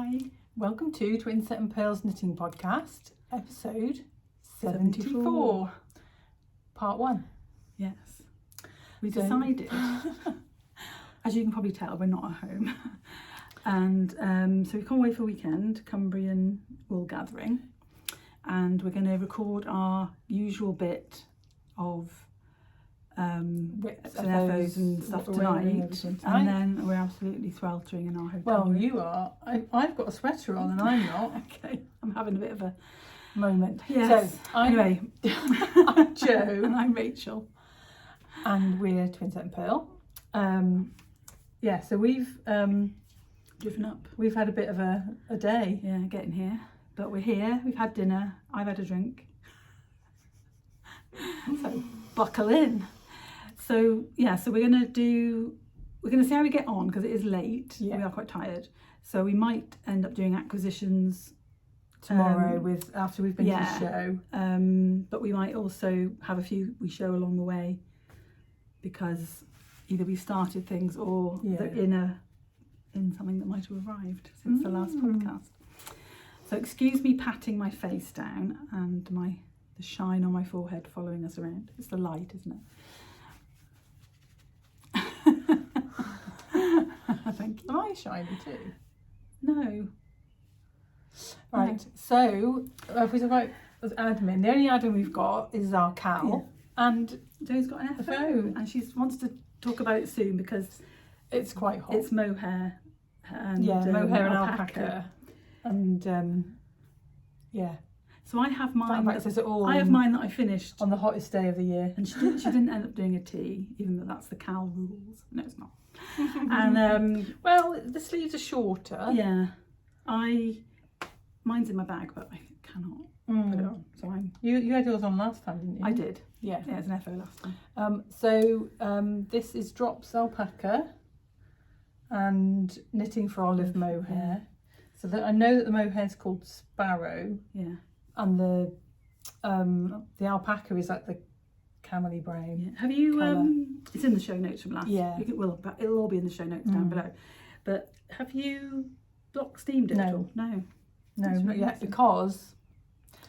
Hi, Welcome to Twinset and Purl's Knitting Podcast, episode 74, part 1. yes. We So- decided, as you can probably tell, we're not at home. And so we've come away for a weekend, Cumbrian wool gathering, and we're going to record our usual bit of FOs and stuff tonight, and then we're absolutely sweltering in our hotel Well, room. you are. I've got a sweater on and I'm not. Okay, I'm having a bit of a Moment. yes. So, anyway, I'm Jo and I'm Rachel. and we're Twinset and Purl. So we've Driven up. we've had a bit of a day. Yeah, getting here. But we're here, we've had dinner, I've had a drink. So buckle in. So yeah, so we're gonna see how we get on because it is late. Yeah. We are quite tired. So we might end up doing acquisitions Tomorrow after we've been to yeah. the show. But we might also have a few we show along the way because either we started things or Yeah. they're in something that might have arrived since the last podcast. So excuse me patting my face down and the shine on my forehead following us around. It's the light, isn't it? Thank you. Am I shiny too? No. Right, so if we talk about admin, the only admin we've got is our Cowl, and Jo's got an FO phone. and she wants to talk about it soon because it's quite hot. it's mohair and mohair and alpaca, and yeah, So I have mine. that says it all. I have mine that I finished, on the hottest day of the year. and she didn't end up doing a tea, even though that's the Cowl rules. No, it's not. And Well, the sleeves are shorter. yeah, mine's in my bag, but I cannot put it on. So You had yours on last time, didn't you? I did. Yeah. Yeah, it's an FO last time. This is Drops Alpaca and Knitting for Olive Mohair. So that I know that the mohair is called Sparrow, Yeah. and the alpaca is like the camely brown. Yeah. Have you? Colour. It's in the show notes from last. Yeah. But it'll all be in the show notes down below. But have you block steamed it No. at all? No. No, That's not really yet, interesting.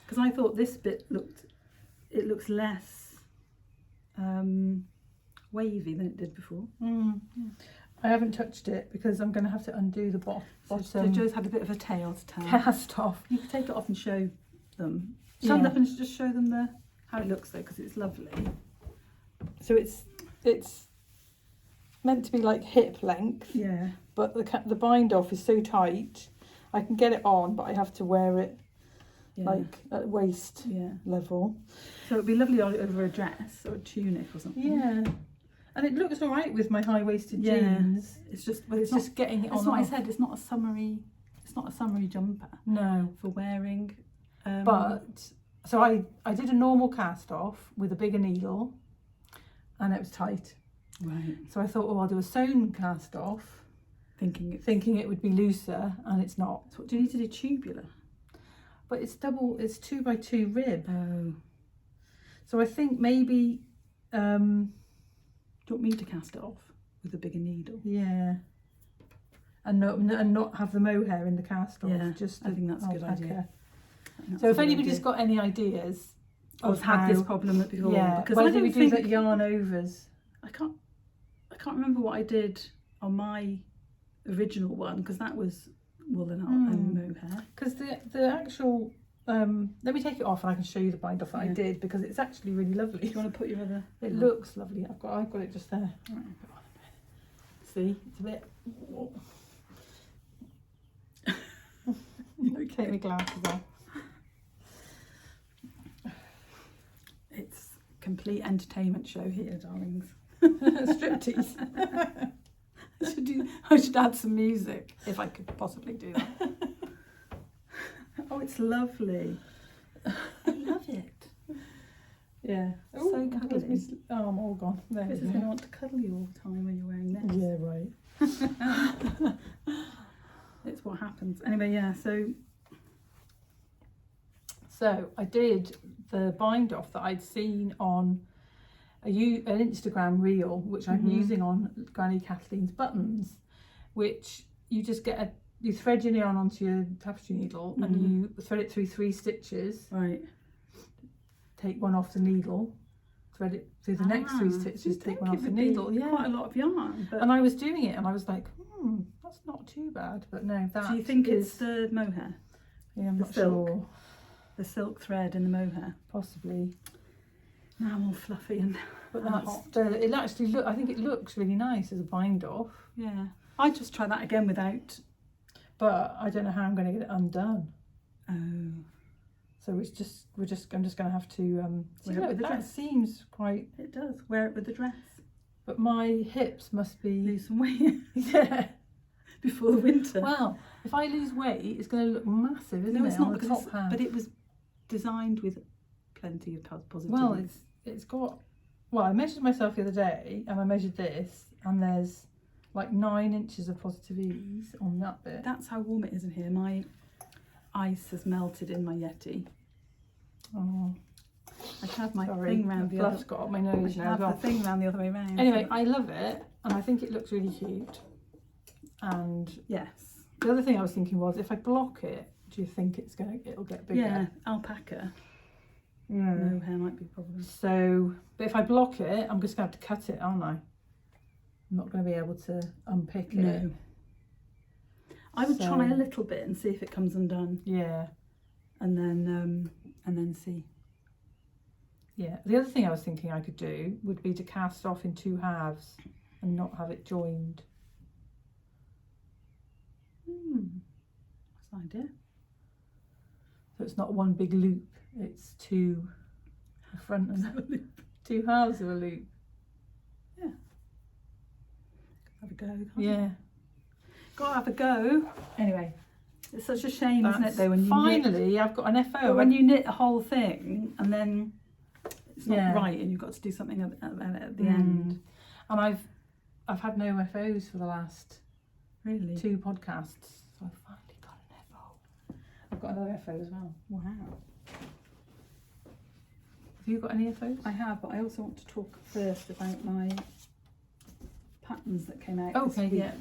because I thought this bit looks less wavy than it did before. I haven't touched it because I'm going to have to undo the bottom So Jo's had a bit of a tail to tell. cast off. You could take it off and show them. Yeah. Stand up and just show them how it looks though, because it's lovely. So it's meant to be like hip length, Yeah. but the bind off is so tight. I can get it on, but I have to wear it like at waist level. So it'd be lovely over a dress or a tunic or something. Yeah, and it looks all right with my high-waisted Yeah. jeans. It's just It's just getting it on. That's what I off. said. It's not a summery jumper No, for wearing. but so I did a normal cast off with a bigger needle, and it was tight. right, So I thought, oh, I'll do a sewn cast off, thinking thinking it would be looser, and it's not. So do you need to do tubular? But it's 2x2 rib. Oh, So I think maybe, do you want me to cast it off with a bigger needle? yeah, and not have the mohair in the cast off. Yeah, Just I think that's a good alpaca. idea. I think So that's if a good anybody's idea. got any ideas I've of had this how- problem before, yeah, because I whether don't we do think like yarn overs. I can't remember what I did on my original one because that was wool and mohair. Because the actual, let me take it off and I can show you the bind off that I Yeah. did, because it's actually really lovely. Do you want to put your other? It looks lovely. I've got it just there. Right. See, it's a bit. Okay. Take my glasses off. It's a complete entertainment show here, darlings. Striptease. I should add some music if I could possibly do that. Oh, it's lovely. I love it. Yeah. So Ooh, cuddly. where's my I'm all gone. There Chris we is go. going to want to cuddle you all the time when you're wearing this. Yeah, right. It's what happens. Anyway, yeah, so So I did the bind off that I'd seen on an Instagram reel, which I'm using on Granny Kathleen's buttons, which you just get you thread your yarn onto your tapestry needle and you thread it through 3 stitches. Right. Take one off the needle, thread it through the next 3 stitches, take one off the needle. Yeah, quite a lot of yarn. But and I was doing it and I was like, that's not too bad. But no, that do you think it's the mohair? Yeah, I'm the not silk? sure. The silk thread in the mohair. Possibly. Now I'm all fluffy and But and that's hot. it actually look. I think it looks really nice as a bind off. Yeah. I'd just try that again without. But I don't know how I'm going to get it undone. Oh. So I'm just going to have to. Wear it with the that dress. seems quite. It does. Wear it with the dress. But my hips must be. Lose some weight Yeah. before the winter. Well, if I lose weight, it's going to look massive, isn't no, it? it's not on the because top half. but it was designed with plenty of positivity. Well, it's got. Well, I measured myself the other day, and I measured this, and there's like 9 inches of positive ease on that bit. That's how warm it is in here. My ice has melted in my Yeti. Oh, I should have my sorry, thing round the the other. fluff's got up my I nose should now. have as well. the thing round the other way round. Anyway, I love it, and I think it looks really cute. And yes. the other thing I was thinking was, if I block it, do you think it'll get bigger? Yeah, alpaca. Yeah. No hair might be a problem. So, but if I block it, I'm just going to have to cut it, aren't I? I'm not going to be able to unpick it. No. I would So- try a little bit and see if it comes undone, Yeah, and then see. yeah. The other thing I was thinking I could do would be to cast off in 2 halves and not have it joined. That's an idea. So it's not one big loop, it's 2, the front and 2 halves of a loop. Have a go. can't Yeah. you? Gotta have a go. Anyway, It's such a shame, isn't it, though, when you knit, finally I've got an FO. but when you knit a whole thing and then it's not Yeah. right and you've got to do something at the end. And I've had no FOs for the last Really? 2 podcasts, so I finally got an FO. I've got another FO as well. Wow. Have you got any FOs? I have, but I also want to talk first about my patterns that came out this Okay, week. yeah.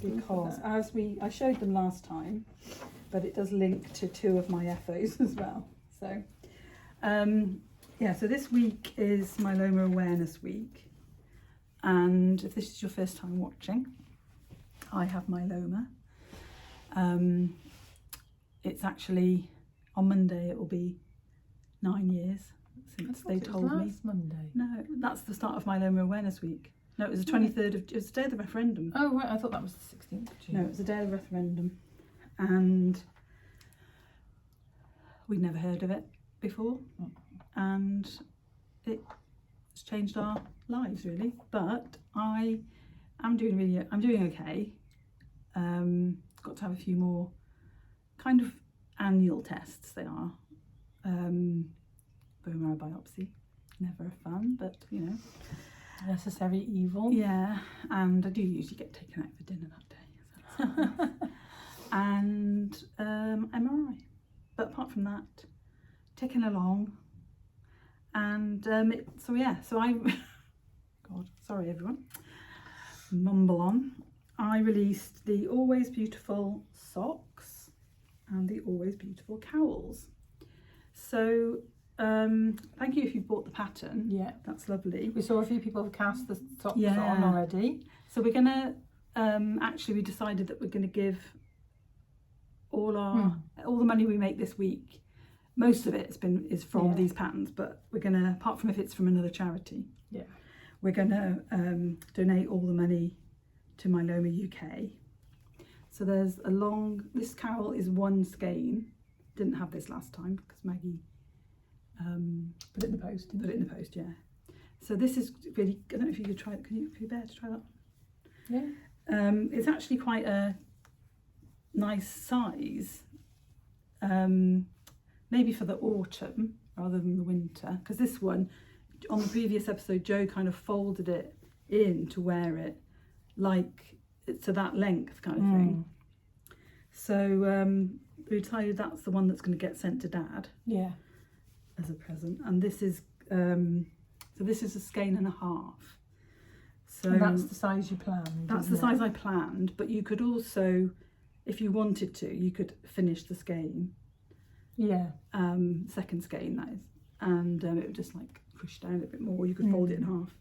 Because I showed them last time, but it does link to 2 of my FOs as well. So, so this week is Myeloma Awareness Week, and if this is your first time watching, I have myeloma. It's actually on Monday. It will be 9 years since they told me. Last Monday. No, that's the start of Myeloma Awareness Week. No, it was the 23rd of. It was the day of the referendum. Oh right, I thought that was the 16th of June. No, it was the day of the referendum, and we'd never heard of it before, and it's changed our lives really. But I'm doing okay. Got to have a few more kind of annual tests. They are bone marrow biopsy, never fun, but you know. Necessary evil. Yeah, and I do usually get taken out for dinner that day. So that's nice. And MRI. But apart from that, ticking along. And so I, God, sorry everyone, mumble on. I released the Always Beautiful socks and the Always Beautiful cowls. So thank you if you've bought the pattern. Yeah. That's lovely. We saw a few people have cast the socks Yeah. on already. So we're gonna we decided that we're gonna give all the money we make this week. Most of it is from these patterns, but we're gonna, apart from if it's from another charity, we're gonna donate all the money to MyelomaUK. So there's this cowl is 1 skein. Didn't have this last time because Maggie Put it in the post. put it in the post, yeah. So this is really, I don't know if you could try it. Can you bear to try that? Yeah. It's actually quite a nice size, maybe for the autumn rather than the winter, because this one, on the previous episode, Joe kind of folded it in to wear it like to that length kind of thing. So we decided that's the one that's going to get sent to Dad. Yeah. As a present, and this is so this is a skein and a half. So and that's the size you planned. That's the size I planned, but you could also, if you wanted to, you could finish the skein. Yeah. Second skein, that is. And it would just like push down a bit more. You could fold it in half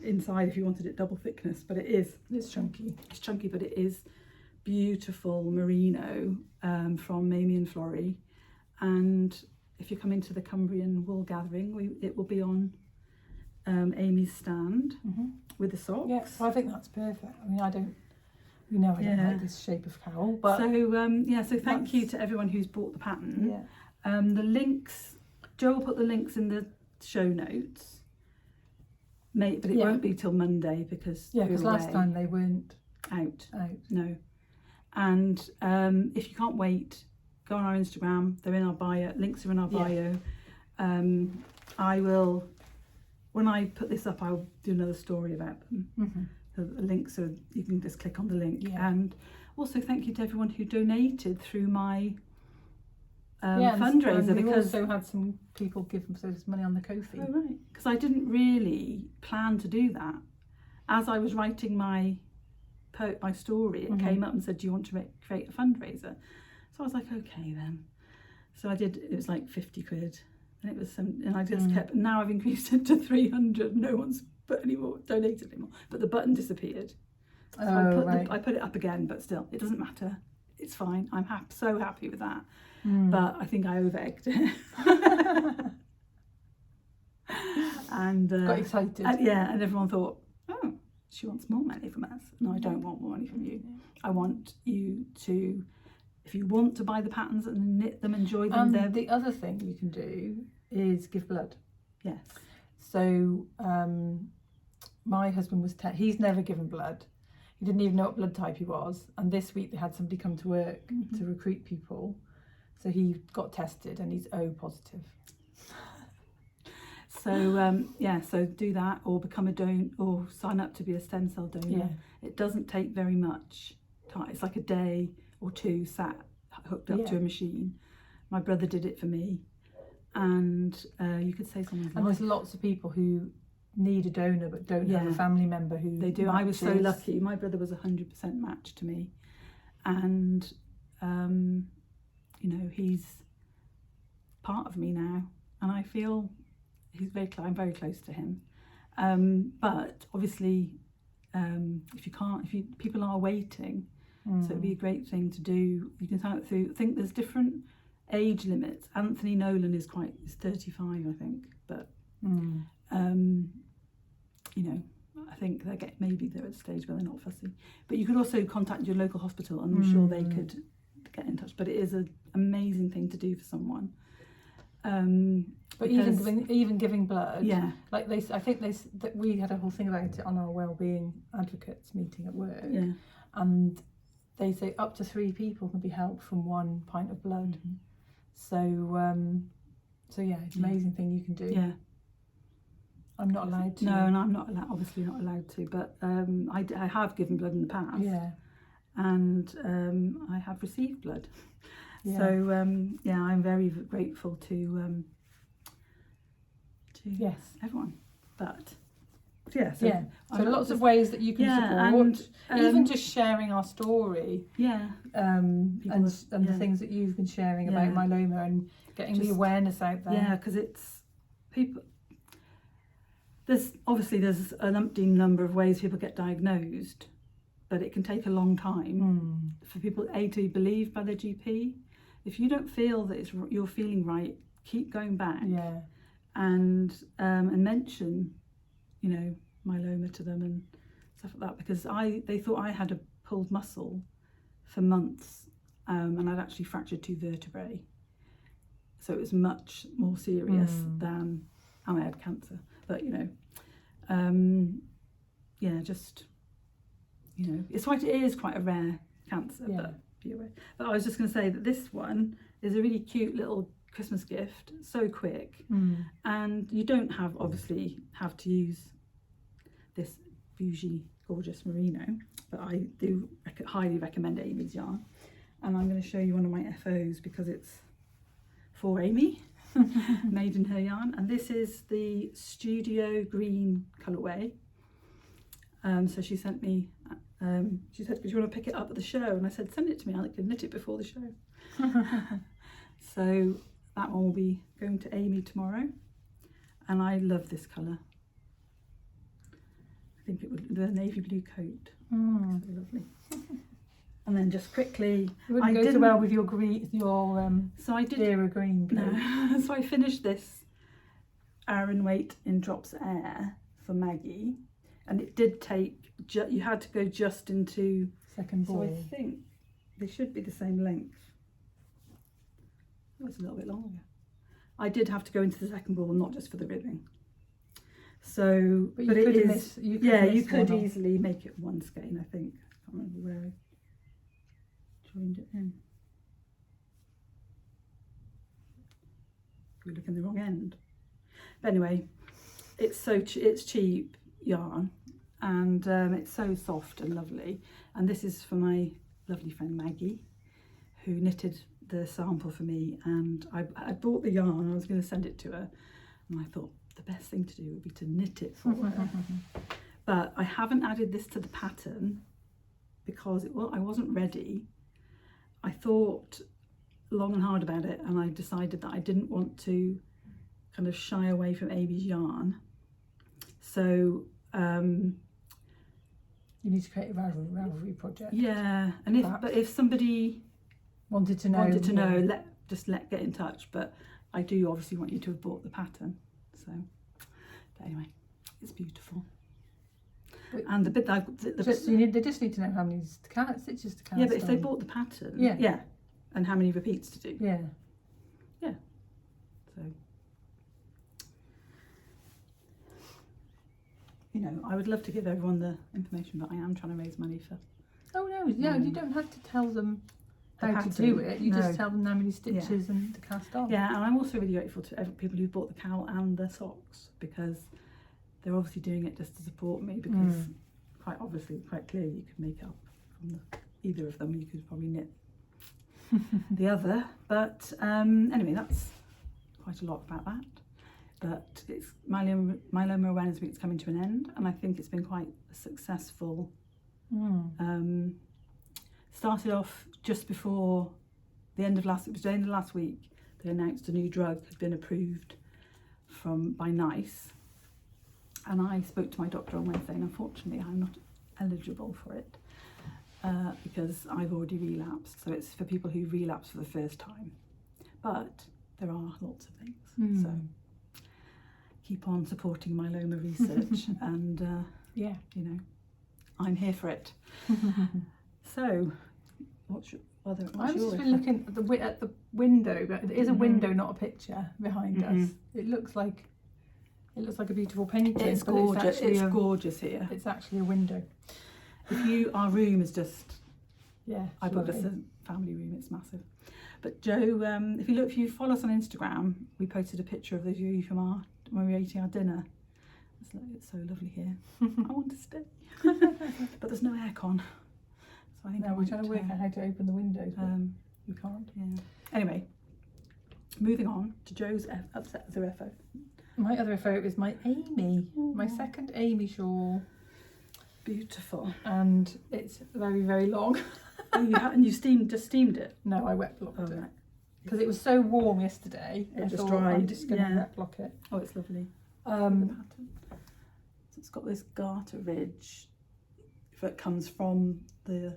inside if you wanted it double thickness, but it's chunky. It's chunky, but it is beautiful merino from Mamie and Florrie. And if you come into the Cumbrian wool gathering, it will be on Amy's stand with the socks. Yeah, well, I think that's perfect. I mean, I don't like this shape of cowl, but so thank you to everyone who's bought the pattern. Yeah. The links, Jo will put the links in the show notes. But it won't be till Monday because last time they weren't out. No. And if you can't wait, go on our Instagram. They're in our bio. Links are in our bio. I will, when I put this up, I'll do another story about them. So the links are, you can just click on the link. And also thank you to everyone who donated through my fundraiser, and because also had some people give themselves money on the Ko-fi. Oh right, because I didn't really plan to do that. As I was writing my story, it came up and said, do you want to create a fundraiser? So I was like, okay then. So I did. It was like 50 quid, and it was and I just kept. Now I've increased it to 300. No one's donated anymore, but the button disappeared. So I put it up again, but still, it doesn't matter. It's fine. I'm so happy with that. But I think I over-egged it. And got excited. And everyone thought, oh, she wants more money from us. No, I don't want more money from you. I want you to, if you want to buy the patterns and knit them, enjoy them. And the other thing you can do is give blood. Yes. So my husband he's never given blood. He didn't even know what blood type he was. And this week they had somebody come to work to recruit people. So he got tested and he's O positive. So so do that, or become a donor, or sign up to be a stem cell donor. Yeah. It doesn't take very much time. It's like a day or two hooked up to a machine. My brother did it for me, and you could say someone's life. And there's lots of people who need a donor but don't have a family member who they do. matches. I was so lucky. My brother was 100% matched to me, and he's part of me now, and I feel I'm very close to him. But obviously, if people are waiting, so it'd be a great thing to do. You can sign up through. I think there's different age limits. Anthony Nolan is 35, I think, but I think maybe they're at a stage where they're not fussy. But you could also contact your local hospital, and I'm sure they could get in touch. But it is an amazing thing to do for someone. But even giving blood, like I think that we had a whole thing about it on our wellbeing advocates meeting at work, and they say up to 3 people can be helped from 1 pint of blood. So it's an amazing thing you can do. Yeah. I'm not allowed to. No, and I'm not allowed. Obviously, not allowed to. But I have given blood in the past. Yeah. And I have received blood. Yeah. So I'm very grateful to everyone. But so lots of ways that you can support, and even just sharing our story. And the things that you've been sharing about myeloma and getting the awareness out there. Yeah, because it's people. There's an umpteen number of ways people get diagnosed, but it can take a long time for people to be believed by their GP. If you don't feel that you're feeling right, keep going back. And mention, myeloma to them and stuff like that, because they thought I had a pulled muscle for months, and I'd actually fractured 2 vertebrae, so it was much more serious than, and I had cancer. But it is quite a rare cancer, but be aware. But I was just going to say that this one is a really cute little Christmas gift, so quick, and you don't have to use this bougie gorgeous merino, but I do highly recommend Amy's yarn, and I'm going to show you one of my FOs because it's for Amy. Made in her yarn, and this is the Studio Green colourway, So she sent me, she said, do you want to pick it up at the show? And I said, send it to me, I can knit it before the show. So that one will be going to Amy tomorrow. And I love this colour. I think it would, the navy blue coat. So lovely. And then just quickly, it wouldn't go so well with your green, so I did Vera green coat. No. So I finished this Aran Weight in Drops Air for Maggie, and it did take, you had to go just into second ball. So I think they should be the same length. Oh, it's a little bit longer. I did have to go into the second ball, not just for the ribbing. So, but it is, you could easily make it one skein, I think. I can't remember where I joined it in. We look in the wrong end. But anyway, it's cheap yarn, and it's so soft and lovely. And this is for my lovely friend Maggie, who knitted the sample for me. And I bought the yarn. I was going to send it to her, and I thought the best thing to do would be to knit it for her. But I haven't added this to the pattern because I wasn't ready. I thought long and hard about it, and I decided that I didn't want to kind of shy away from Amy's yarn. So you need to create a Ravelry project. Yeah, and if somebody wanted to know, get in touch. But I do obviously want you to have bought the pattern. So, but anyway, it's beautiful. But and the bit that they just need to know how many stitches to cast. Yeah, but if they bought the pattern, yeah, and how many repeats to do. Yeah. So, you know, I would love to give everyone the information, but I am trying to raise money for. Oh no, you don't have to tell them how to do it. You just tell them how many stitches and to cast on. Yeah, and I'm also really grateful to people who bought the cowl and the socks, because they're obviously doing it just to support me, because quite clearly you could make up from either of them. You could probably knit the other, but anyway, that's quite a lot about that. But it's Myeloma Awareness Week's coming to an end, and I think it's been quite a successful. Started off just before the end of last week. They announced a new drug had been approved by NICE, and I spoke to my doctor on Wednesday, and unfortunately I'm not eligible for it because I've already relapsed. So it's for people who relapse for the first time, but there are lots of things. So keep on supporting myeloma research, and you know, I'm here for it. So I've just been looking at the window, but it is a window, not a picture behind us. It looks like a beautiful painting. It's gorgeous. It's gorgeous here. It's actually a window. Our room is just, I booked us a family room. It's massive. But Jo, if you follow us on Instagram, we posted a picture of the view from when we were eating our dinner. It's so lovely here. I want to stay, but there's no aircon. So I think we're trying to work out how to open the windows. We can't. Yeah. Anyway, moving on to Jo's other FO. My other FO is my Amy, my second Amy shawl. Beautiful. And it's very, very long. You steamed it? No, I wet blocked it. Right. Because it was so warm yesterday. It just dried. I'm just going to wet block it. Oh, it's lovely. The pattern. So it's got this garter ridge that comes from the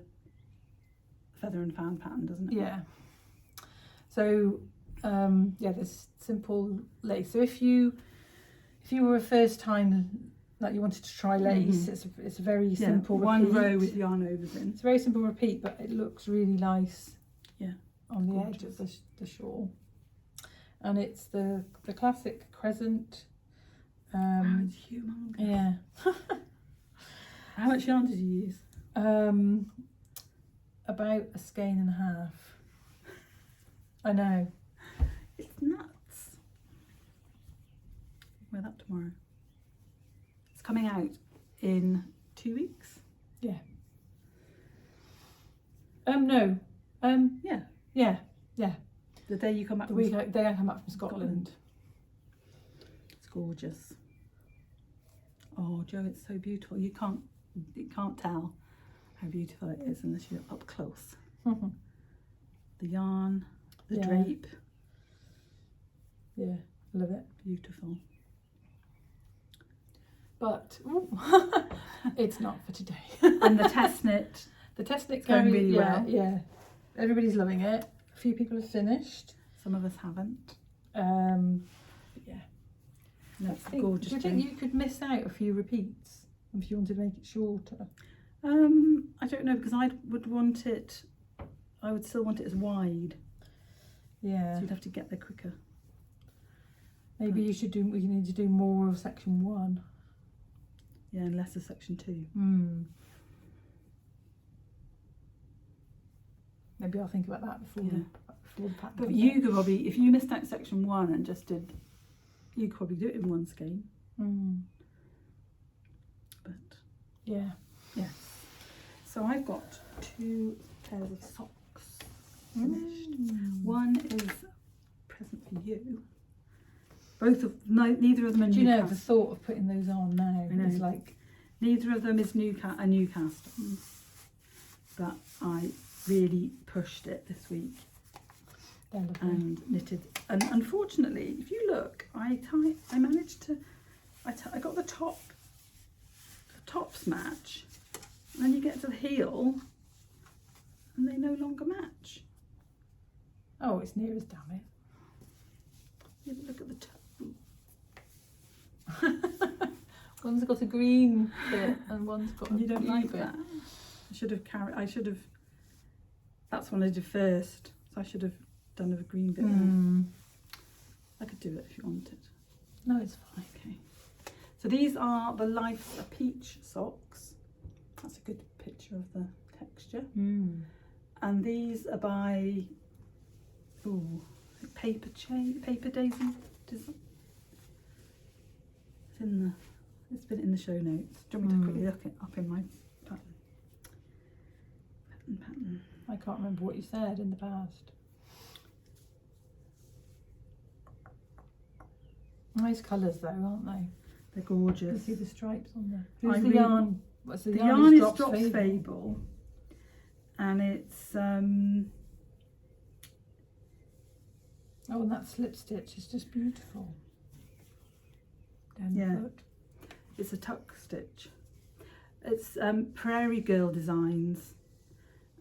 feather and fan pattern, doesn't it? Yeah. So there's simple lace. So if you were a first time, like you wanted to try lace, it's a very simple repeat. One row with yarn overs in. It's a very simple repeat, but it looks really nice. Yeah. On the edge of the shawl, and it's the classic crescent. Wow, it's humongous. Yeah. How much yarn did you use? About a skein and a half. I know. It's nuts. Wear that tomorrow. It's coming out in 2 weeks. Yeah. No. Yeah. The day you come back. The day I come back from Scotland. It's gorgeous. Oh, Jo, it's so beautiful. You can't you can't tell how beautiful it is unless you're up close. The yarn, the drape. Yeah, love it. Beautiful. But it's not for today. And the test knit. The test knit's going really well. Yeah, everybody's loving it. A few people have finished. Some of us haven't. Yeah. No, it's gorgeous. Do you think you could miss out a few repeats if you wanted to make it shorter? I don't know, because I would still want it as wide. Yeah. So you'd have to get there quicker. Maybe you need to do more of section 1. Yeah, and less of section 2. Maybe I'll think about that before the pattern. But you could probably, if you missed out section 1 and just did, you could probably do it in one skein. But yeah. So I've got 2 pairs of socks finished. One is a present for you. Neither of them are Do you know, the Newcastle. thought of putting those on now is like... Neither of them is Newcastle. But I really pushed it this week and knitted. And unfortunately, if you look, I managed to... I got the tops match. And then you get to the heel and they no longer match. Oh, it's near as damn it. Yeah, but look at the toe. One's got a green bit and one's got a You don't blue like bit. that? That's one I did first. So I should have done a green bit there. I could do it if you wanted. No, it's fine. Okay. So these are the Life's a Peach socks. That's a good picture of the texture. And these are by Paper Daisy Design. It's been in the show notes. Do you want me to quickly look it up in my pattern? I can't remember what you said in the past. Nice colours though, aren't they? They're gorgeous. You can see the stripes on there. I Who's the really- yarn? What's The yarn is Drops Fable. And it's oh, and that slip stitch is just beautiful. Down the foot. It's a tuck stitch. It's Prairie Girl Designs,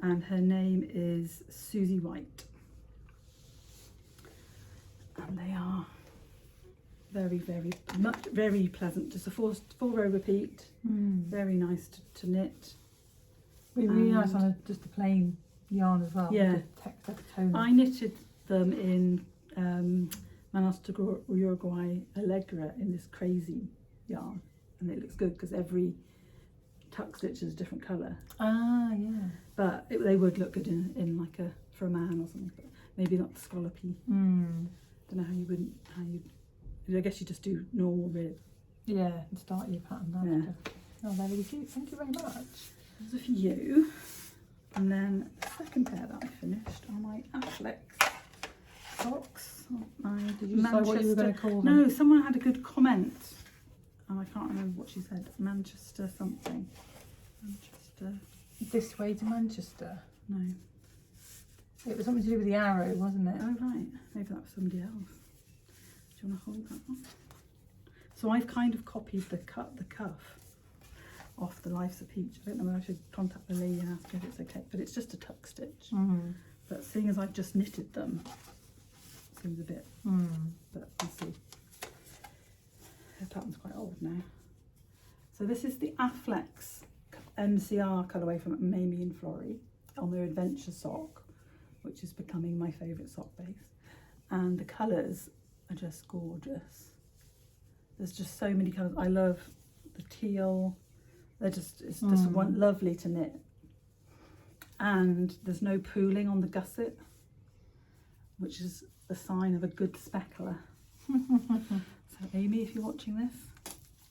and her name is Susie White. And they are very, very pleasant. Just a four row repeat. Very nice to knit. Really nice on just a plain yarn as well. Yeah. I I knitted them in Manasta Uruguay Allegra in this crazy yarn, and it looks good because every tuck stitch is a different colour. Ah, yeah. But they would look good in like for a man or something, but maybe not scallopy. Don't know how you I guess you just do normal rib. Yeah, and start your pattern after. Oh, they're really cute. Thank you very much. There's a few. And then the second pair that I finished are my Afflex socks. Did you decide what you were going to call them? No, someone had a good comment. And I can't remember what she said. Manchester something. Manchester. This way to Manchester. No. It was something to do with the arrow, wasn't it? Oh, right. Maybe that was somebody else. Do you want to hold that one? So I've kind of copied the cuff off the Life's a Peach. I don't know whether I should contact the lady and ask if it's okay, but it's just a tuck stitch. But seeing as I've just knitted them, it seems a bit, but we'll see. Her pattern's quite old now. So this is the Afflex NCR colourway from Mamie and Florrie on their Adventure sock, which is becoming my favourite sock base. And the colours are just gorgeous. There's just so many colours. I love the teal. It's just one lovely to knit. And there's no pooling on the gusset, which is a sign of a good speckler. So Amy, if you're watching this,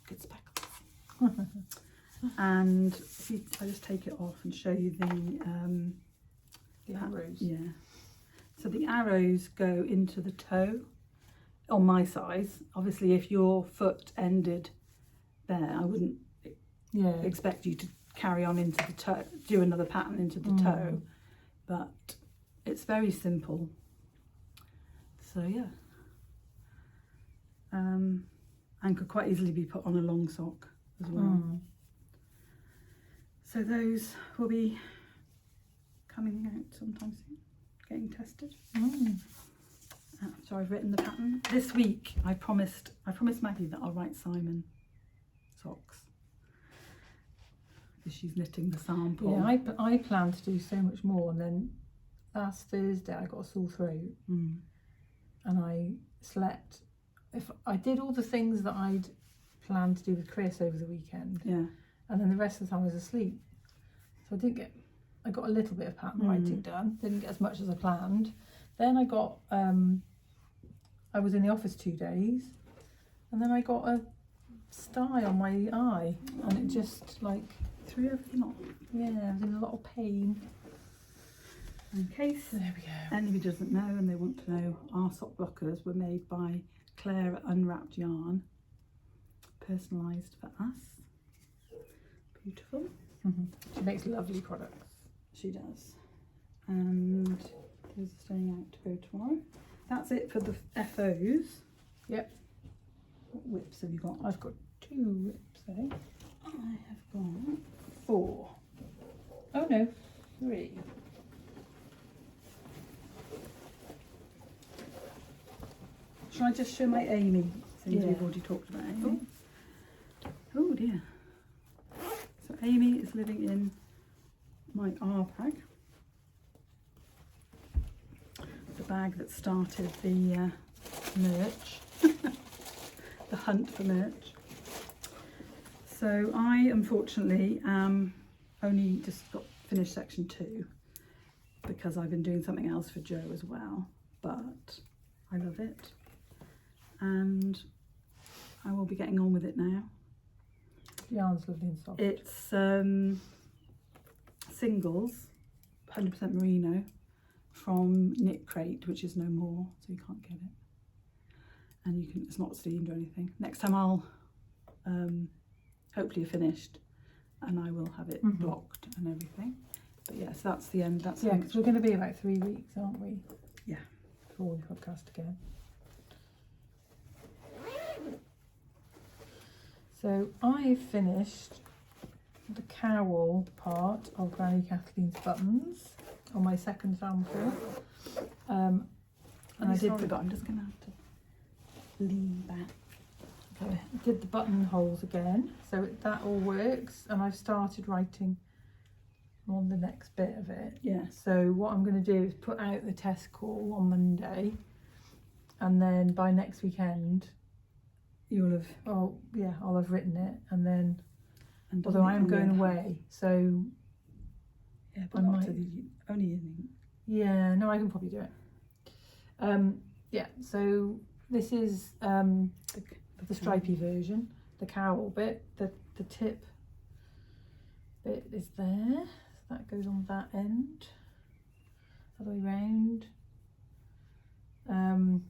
good speckles. And I just take it off and show you the arrows. Yeah. So the arrows go into the toe on my size. Obviously, if your foot ended there, I wouldn't expect you to carry on into the toe, do another pattern into the toe, but it's very simple. So yeah, and could quite easily be put on a long sock as well. So those will be coming out sometime soon, getting tested. So I've written the pattern this week. I promised Maggie that I'll write Simon socks because she's knitting the sample. Yeah, I plan to do so much more, and then last Thursday I got a sore throat and I slept. If I did all the things that I'd planned to do with Chris over the weekend, and then the rest of the time I was asleep, so I got a little bit of pattern writing done. Didn't get as much as I planned. Then I got I was in the office 2 days, and then I got a sty on my eye, and it just like threw everything off. Yeah, I was in a lot of pain. In case anybody doesn't know and they want to know, our sock blockers were made by Claire at Unwrapped Yarn, personalised for us. Beautiful. She makes lovely products. She does. And those are staying out to go tomorrow. That's it for the FOs. Yep. What whips have you got? I've got 2 whips, eh? I have got 4. Oh no, 3. Shall I just show my Amy, since we've already talked about Amy? Oh dear. So Amy is living in my R bag. The bag that started the merch, the hunt for merch. So I unfortunately only just got finished section 2 because I've been doing something else for Joe as well, but I love it and I will be getting on with it now. The yarn's lovely and soft. It's singles, 100% merino from Knit Crate, which is no more, so you can't get it. And it's not steamed or anything. Next time I'll hopefully finished and I will have it blocked and everything. But yes, that's the end. That's because we're going to be about 3 weeks, aren't we? Yeah. Before we podcast again. So I finished the cowl part of Granny Kathleen's buttons on my second sample. And I'm just going to have to lean back. Okay. I did the buttonholes again, so that all works, and I've started writing on the next bit of it. Yeah. So what I'm going to do is put out the test call on Monday, and then by next weekend you'll have I'll have written it, and then although I am going away, so yeah, but not to the only evening. Yeah, no, I can probably do it. Yeah, so this is the stripy version, the cowl bit, the tip bit is there, so that goes on that end, other way round, and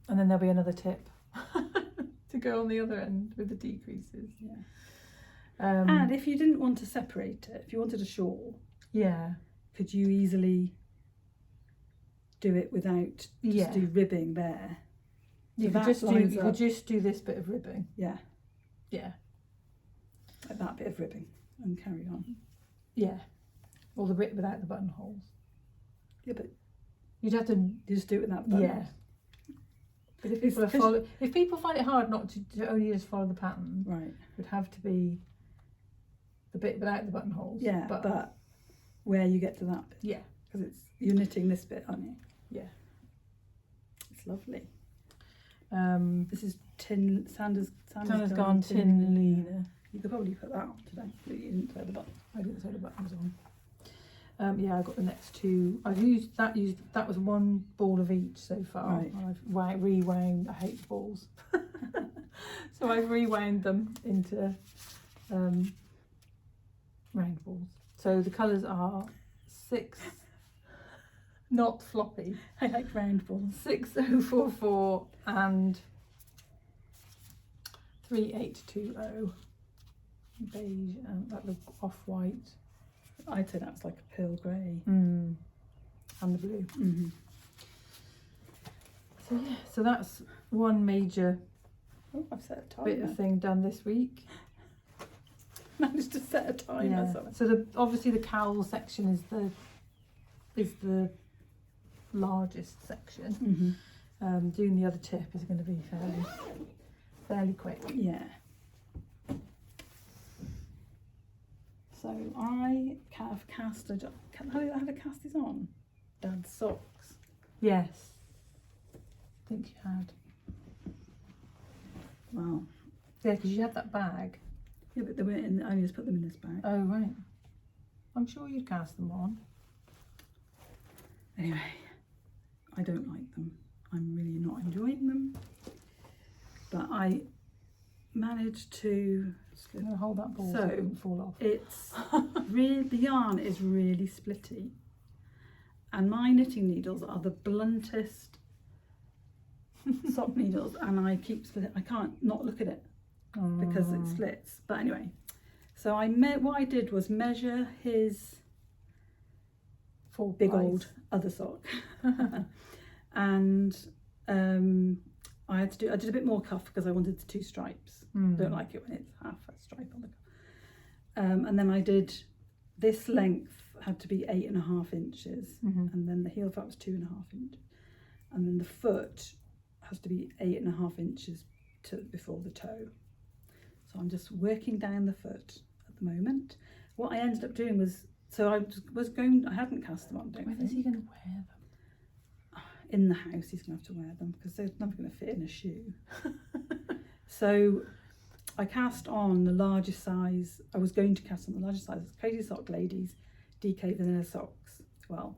then there'll be another tip to go on the other end with the decreases. Yeah. And if you didn't want to separate it, if you wanted a shawl, could you easily do it without just do ribbing there? You could just do this bit of ribbing. Yeah. Yeah. Like that bit of ribbing and carry on. Yeah. Or the bit without the buttonholes. Yeah, but you'd have to just do it without the buttonholes. Yeah. But if people find it hard not to only just follow the pattern, right, it would have to be the bit without the buttonholes. Yeah, but where you get to that bit. Yeah. Because you're knitting this bit, aren't you? Yeah. It's lovely. This is Sanders gone tin leaner. You could probably put that on today, but you didn't sew the button. I didn't sew the buttons on. Yeah, I got the next 2. I've used that was 1 ball of each so far. Right. And I've rewound. I hate balls, so I've rewound them into round balls. So the colours are 6. Not floppy. I like round balls. 6044 and 3820. beige and that look off-white. I'd say that's like a pearl grey. And the blue. So yeah, so that's one major I've set a timer. bit of thing done this week. Managed to set a timer. Yeah. So obviously the cowl section is the largest section. Doing the other tip is going to be fairly quick. Yeah. So I have cast how did I cast these on? Dad's socks. Yes. I think you had. Wow. Yeah, because you had that bag. Yeah, but they weren't in. I just put them in this bag. Oh right. I'm sure you'd cast them on. Anyway, I don't like them. I'm really not enjoying them. But I managed to. Just going to hold that ball so it won't fall off. It's really, the yarn is really splitty, and my knitting needles are the bluntest sock needles, and I keep split. I can't not look at it because it splits. But anyway, so what I did was measure his big old other sock, and I did a bit more cuff because I wanted the 2 stripes. Don't like it when it's half a stripe on the cuff. And then I did this length had to be 8.5 inches, and then the heel flap was 2.5 inches, and then the foot has to be 8.5 inches before the toe. So I'm just working down the foot at the moment. What I ended up doing was, I hadn't cast them on. When is he going to wear them? In the house, he's going to have to wear them because they're never going to fit in a shoe. So I cast on the largest size. I was going to cast on the largest size. It's Crazy Sock Ladies DK Vanilla Socks. Well,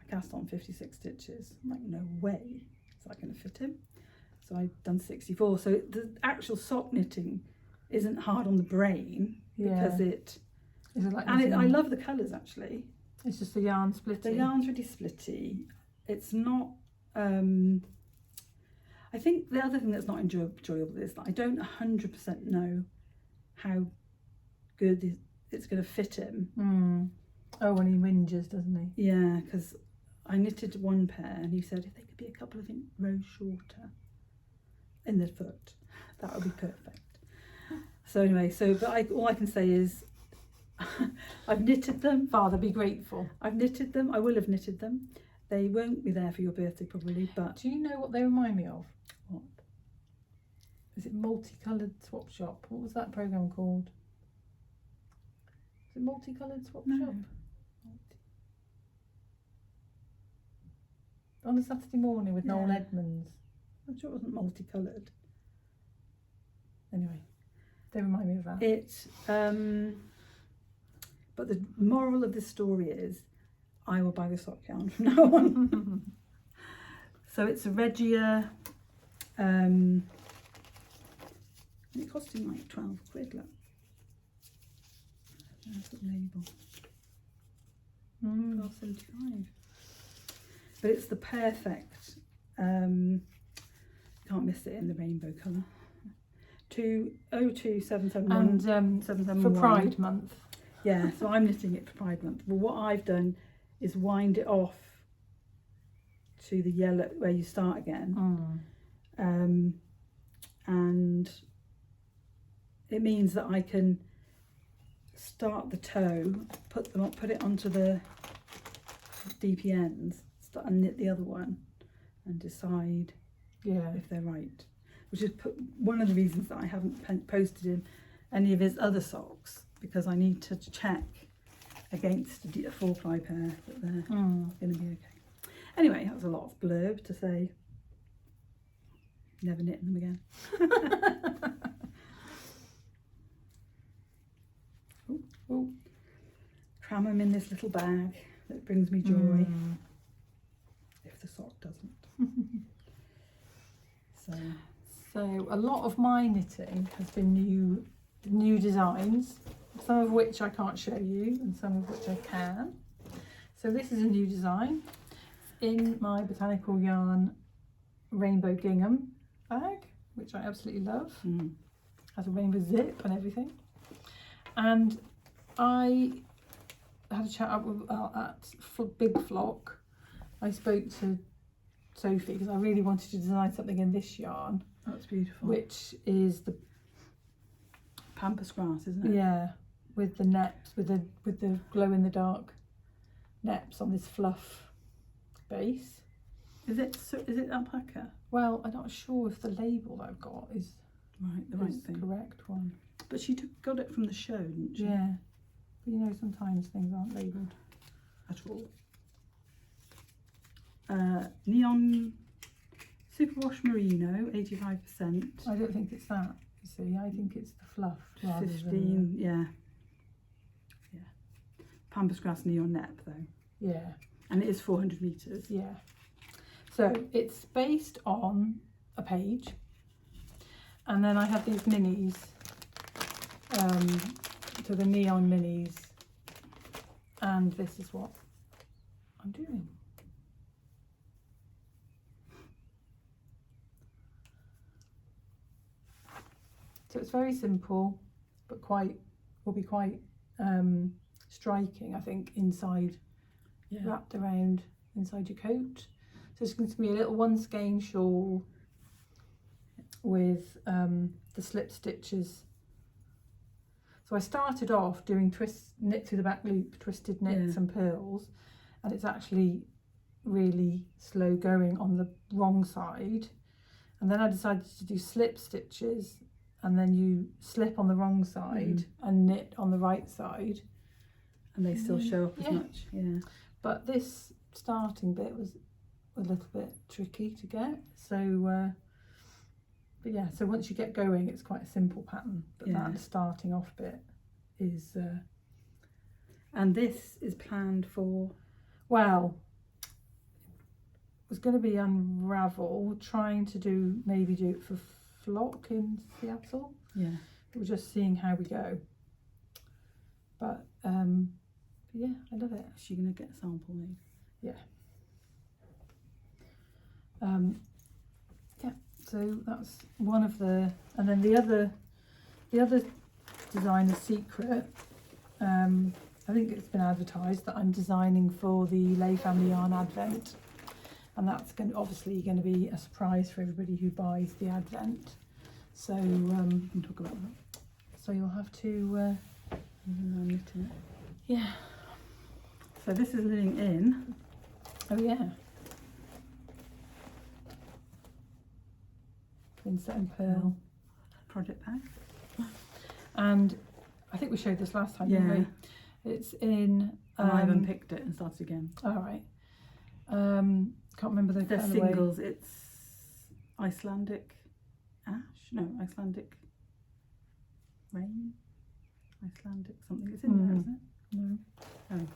I cast on 56 stitches. I'm like, no way is that going to fit him. So I've done 64. So the actual sock knitting isn't hard on the brain because I love the colours actually. It's just the yarn splitty. The yarn's really splitty. It's not. I think the other thing that's not enjoyable is that I don't 100% know how good it's going to fit him. Oh, when he whinges, doesn't he? Yeah, because I knitted one pair and he said if they could be a couple of rows shorter in the foot, that would be perfect. So anyway, all I can say is I've knitted them. Father, be grateful. I've knitted them. I will have knitted them. They won't be there for your birthday probably, but... Do you know what they remind me of? What? Is it Multicoloured Swap Shop? What was that programme called? Is it Multicoloured Swap Shop? On a Saturday morning with Noel Edmonds. I'm sure it wasn't multicoloured. Anyway, they remind me of that. But the moral of this story is I will buy the sock yarn from now on. So it's a Regia. It cost him like 12 quid, look. There's the label. 12.75. But it's the perfect, can't miss it in the rainbow colour. 202771 and 771. For Pride Month. Yeah, so I'm knitting it for Pride Month. Well, what I've done is wind it off to the yellow where you start again. And it means that I can start the toe, put it onto the DPNs, start and knit the other one and decide if they're right. Which is one of the reasons that I haven't posted in any of his other socks, because I need to check against a 4-ply pair that they're going to be okay. Anyway, that was a lot of blurb to say. Never knitting them again. Ooh. Cram them in this little bag that brings me joy. If the sock doesn't. So a lot of my knitting has been new designs, some of which I can't show you and some of which I can. So this is a new design in my Botanical Yarn Rainbow Gingham bag, which I absolutely love. Has a rainbow zip and everything. And I had a chat up at Big Flock. I spoke to Sophie because I really wanted to design something in this yarn. That's beautiful. Which is the pampas grass, isn't it? Yeah, with the neps, with the glow in the dark neps on this fluff base. Is it alpaca? Well, I'm not sure if the label that I've got is the right thing. Correct one. But she got it from the show, didn't she? Yeah, but you know sometimes things aren't labelled at all. Neon superwash merino, 85%. I don't think it's that. You see, I think it's the fluff. 15, yeah. Pampas grass neon nep though. Yeah. And it is 400 metres. Yeah. So it's based on a page, and then I have these minis, so the neon minis, and this is what I'm doing. So it's very simple, but will be quite striking, I think, inside, wrapped around inside your coat. So it's going to be a little one skein shawl with the slip stitches. So I started off doing knit through the back loop, twisted knits and purls, and it's actually really slow going on the wrong side. And then I decided to do slip stitches, and then you slip on the wrong side and knit on the right side. And they still show up as much. Yeah. But this starting bit was a little bit tricky to get. So, but yeah, so once you get going, it's quite a simple pattern. But that starting off bit is... and this is planned for... Well, it was going to be Unravel, trying to maybe do it for Flock in Seattle. Yeah. We're just seeing how we go. But yeah, I love it. Is she going to get a sample made? Yeah. Yeah, so that's one of the, and then the other designer's secret, I think it's been advertised that I'm designing for the Lay Family Yarn Advent, and that's obviously going to be a surprise for everybody who buys the Advent. So we can talk about that. So you'll have to knitting it. Yeah. So this is living in. Oh yeah. Twinset and Purl project pack. And I think we showed this last time, didn't we? It's in... I unpicked it and started again. All right. Can't remember the They're singles. It's Icelandic ash? No, Icelandic rain? Icelandic something. It's in there, isn't it? No. Oh.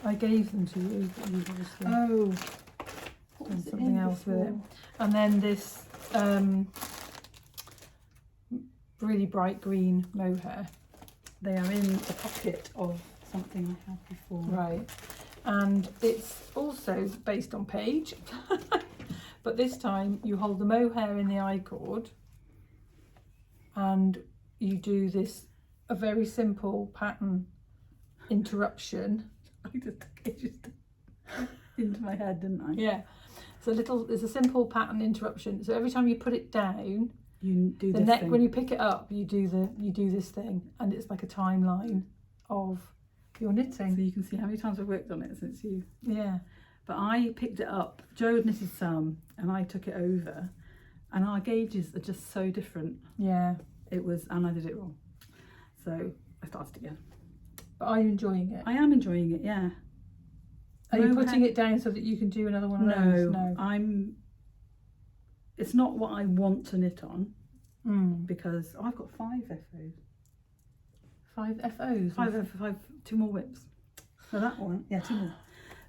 I gave them to you, but you've obviously done something else with it. And then this really bright green mohair. They are in the pocket of something I had before. Right. And it's also based on page, but this time you hold the mohair in the I-cord and you do a very simple pattern interruption. I just took it into my head, didn't I? Yeah. It's a simple pattern interruption. So every time you put it down, you do the neck thing. When you pick it up, you do this thing, and it's like a timeline of your knitting. So you can see how many times I've worked on it since you. Yeah. But I picked it up. Joe had knitted some, and I took it over, and our gauges are just so different. Yeah. And I did it wrong. So I started again. But are you enjoying it? I am enjoying it, yeah. Are you putting it down so that you can do another one of those? No, it's not what I want to knit on, because I've got 5 FOs. 5 FOs? 5, 2 more whips. So that one, 2 more.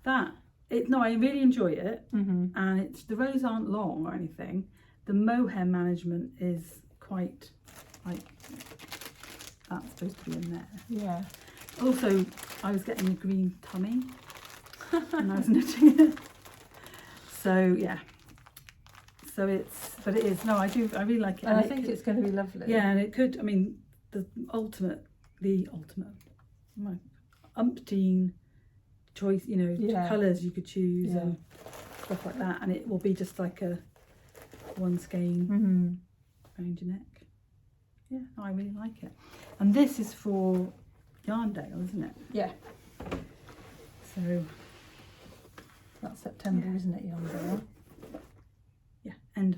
I really enjoy it, and the rows aren't long or anything. The mohair management is quite, that's supposed to be in there. Yeah. Also, I was getting a green tummy and I was knitting it. So yeah. But it is. No, I really like it. And I think it's going to be lovely. Yeah, and it could. I mean, the ultimate, my umpteen choice, you know, colours you could choose and stuff like that, and it will be just like a one skein around your neck. Yeah, I really like it. And this is for Yarndale, isn't it? Yeah. So that's September, isn't it, Yarndale? Yeah, end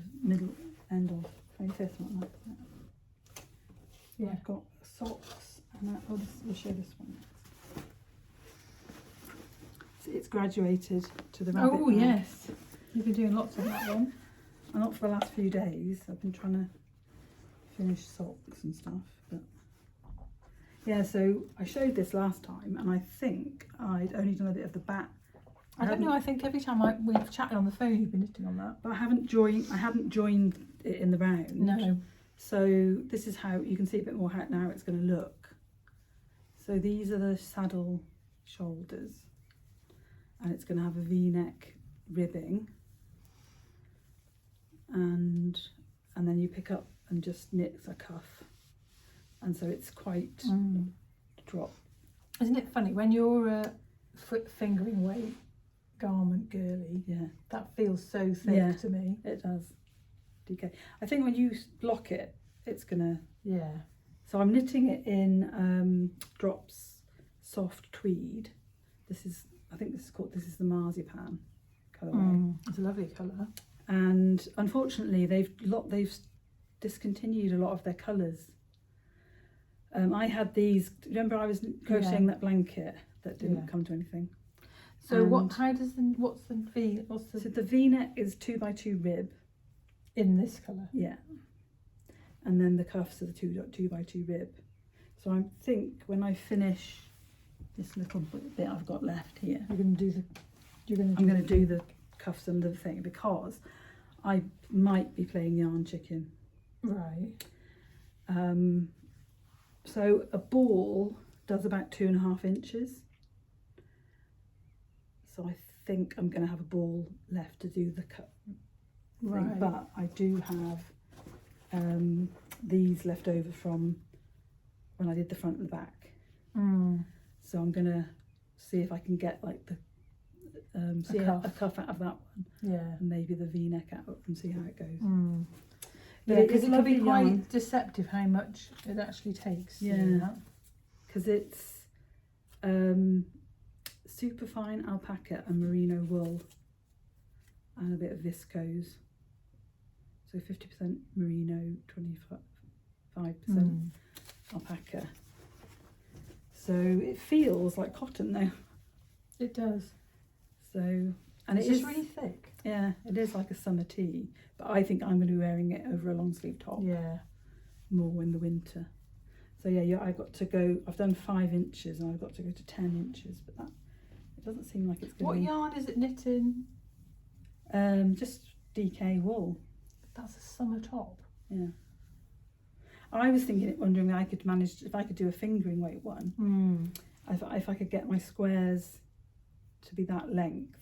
of 25th, something like that. Yeah, I've got socks, and we'll show this one next. So it's graduated to the rabbit. Oh, yes. You've been doing lots of that one. And not for the last few days. I've been trying to finish socks and stuff, but yeah. So I showed this last time, and I think I'd only done a bit of the back. I don't know. I think every time we've chatted on the phone, you've been knitting on that. But I hadn't joined it in the round. No. So this is how you can see a bit more how now it's going to look. So these are the saddle shoulders, and it's going to have a V-neck ribbing, and then you pick up and just knit a cuff, and so it's quite drop. Isn't it funny when you're a fingering weight garment girly? Yeah, that feels so thick to me. It does. DK. I think when you block it, it's gonna. Yeah. So I'm knitting it in Drops soft tweed. This is the marzipan colourway. It's a lovely colour. And unfortunately, they've discontinued a lot of their colours. I had these. Remember, I was crocheting that blanket that didn't come to anything. So what's the V? So the V-neck is 2x2 rib in this colour. Yeah. And then the cuffs are the 2x2 rib. So I think when I finish this little bit I've got left here, I'm going to do the cuffs under the thing, because I might be playing yarn chicken. Right. So a ball does about 2.5 inches. So I think I'm going to have a ball left to do the cut. Right. But I do have these left over from when I did the front and the back. So I'm going to see if I can get like the a cuff out of that one. Yeah. And maybe the V-neck out and see how it goes. Yeah, because it can be quite deceptive how much it actually takes. Yeah. Because it's super fine alpaca and merino wool and a bit of viscose. So 50% merino, 25% alpaca. So it feels like cotton though. It does. So, and it's just really thick. Yeah, it is like a summer tee, but I think I'm going to be wearing it over a long sleeve top. Yeah. More in the winter. So yeah, I got to go. I've done 5 inches, and I've got to go to 10 inches, but that it doesn't seem like it's going to be. What yarn is it knitting? Just DK wool. That's a summer top. Yeah. I was wondering if I could manage, if I could do a fingering weight one. If I could get my squares to be that length,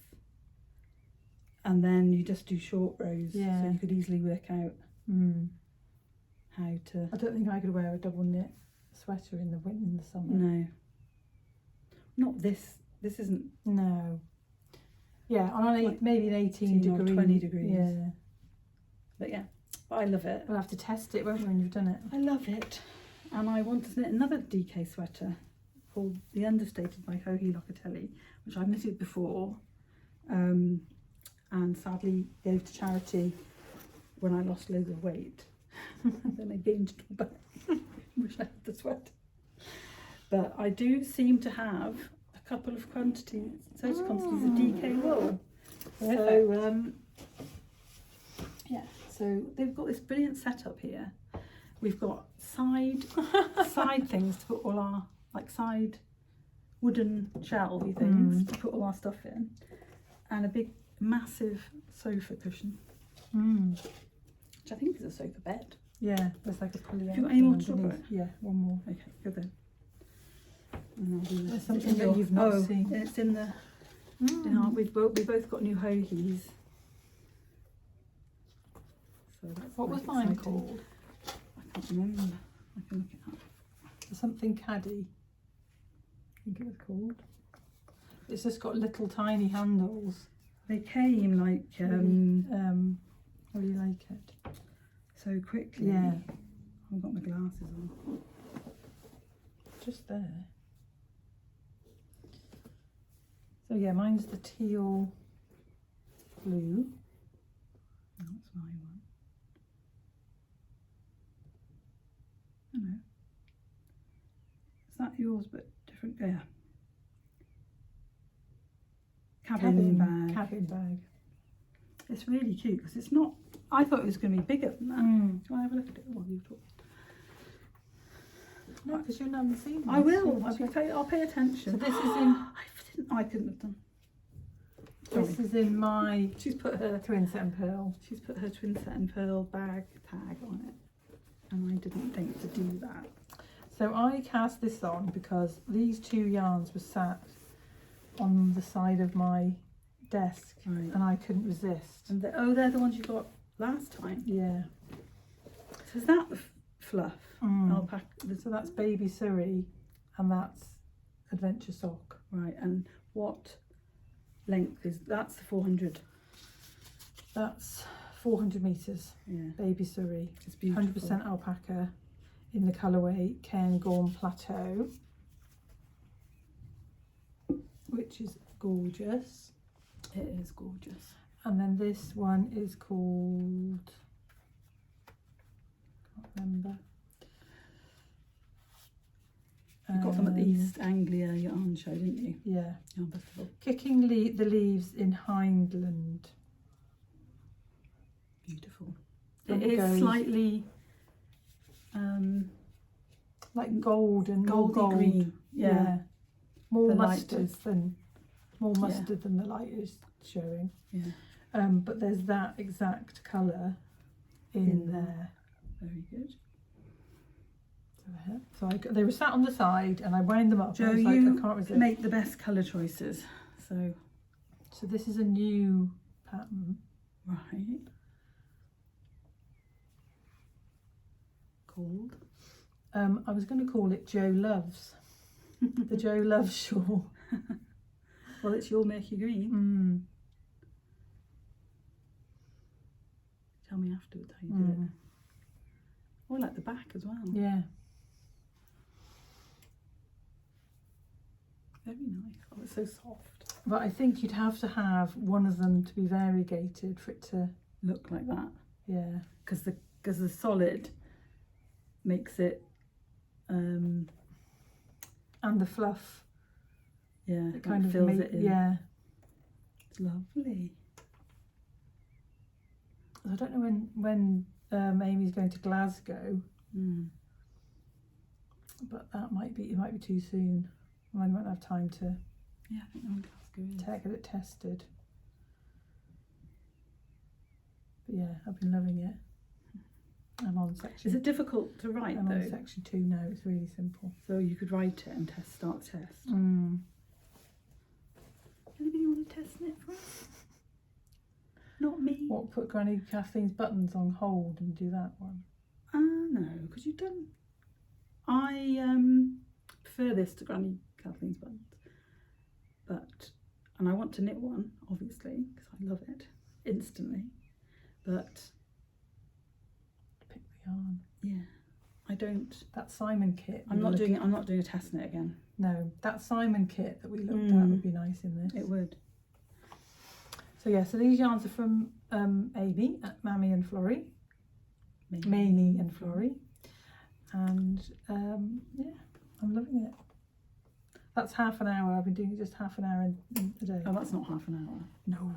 and then you just do short rows, so you could easily work out how to. I don't think I could wear a double knit sweater in the summer. No. Not this. This isn't. No. Yeah, on maybe an 18 degree, or 20 degrees. Yeah. But yeah, but I love it. We'll have to test it, won't we, when you've done it? I love it. And I want to knit another DK sweater called The Understated by Joji Locatelli, which I've knitted before, and sadly gave to charity when I lost loads of weight. Then I gained it all back. Wish I had the sweater. But I do seem to have a couple of quantities of DK wool. So yeah, so they've got this brilliant setup here. We've got side things to put all our side wooden shelvy things to put all our stuff in, and a big massive sofa cushion, which I think is a sofa bed. Yeah, there's like a pulley. Have you got any more to talk about? Yeah, one more. Okay, good then. And I'll do there's something that you've not seen. It's in the. We both got new hoagies. So that's what was mine called? I can't remember. I can look it up. something caddy, I think it was called. It's just got little tiny handles. They came like really like it. So quickly. Yeah. I've got my glasses on. Just there. So yeah, mine's the teal blue. That's my one. I know. Is that yours but different? Yeah. Cabin bag. Cabin bag. It's really cute because it's not. I thought it was going to be bigger than that. Do you want to have a look at it while you talk? No, because you haven't seen it. I will. I'll pay attention. So this is in. I couldn't have done. This is in my. She's put her Twinset and Purl. She's put her Twinset and Purl bag tag on it, and I didn't think to do that. So I cast this on because these two yarns were sat on the side of my desk, right. and I couldn't resist. And they're the ones you got last time. Yeah. So is that the fluff? Alpaca. So that's Baby Surrey, and that's Adventure Sock. Right. And what length is that's the 400? That's 400 meters. Yeah. Baby Surrey. It's beautiful. 100% alpaca in the colourway Cairngorm Plateau, which is gorgeous. It is gorgeous. And then this one is called, can't remember. You got them at the East Anglia Yarn Show, didn't you? Yeah. Yarn Festival. Kicking the leaves in Hindland. Beautiful. And It is slightly like golden, goldy gold. green. Yeah. More The mustard light. than than the light is showing. Yeah. But there's that exact colour in there. Very good. So they were sat on the side, and I wound them up. Jo, I was like, you I can't resist. make the best colour choices. So this is a new pattern. right. Called. I was going to call it Jo Loves. The Jo Loves shawl. Well, it's your murky green. Tell me afterwards how you do it. Oh, I like the back as well. Yeah. Very nice. Oh, it's so soft. But I think you'd have to have one of them to be variegated for it to look like that. Yeah. Because the solid makes it. And the fluff. Yeah, it kind of fills it in. Yeah. It's lovely. I don't know when Mamie's going to Glasgow, but it might be too soon. I won't have time to. Yeah, I think I'm Glasgow. Get it tested. But yeah, I've been loving it. I'm on section. Is it difficult to write I'm though? on section 2 now. It's really simple. So you could write it and start the test. Anybody want to test it for us? Not me. What, put Granny Kathleen's buttons on hold and do that one? No, because you've done. I prefer this to Granny Kathleen's buttons, and I want to knit one, obviously, because I love it instantly. But pick the yarn. Yeah, I don't. That Simon kit. I'm not doing a test knit again. No, that Simon kit that we looked at would be nice in this. It would. So yeah, so these yarns are from Amy at Mamie and Florrie. Mamie and Florrie. And yeah, I'm loving it. That's half an hour. I've been doing just half an hour a day. Oh, that's not half an hour. No.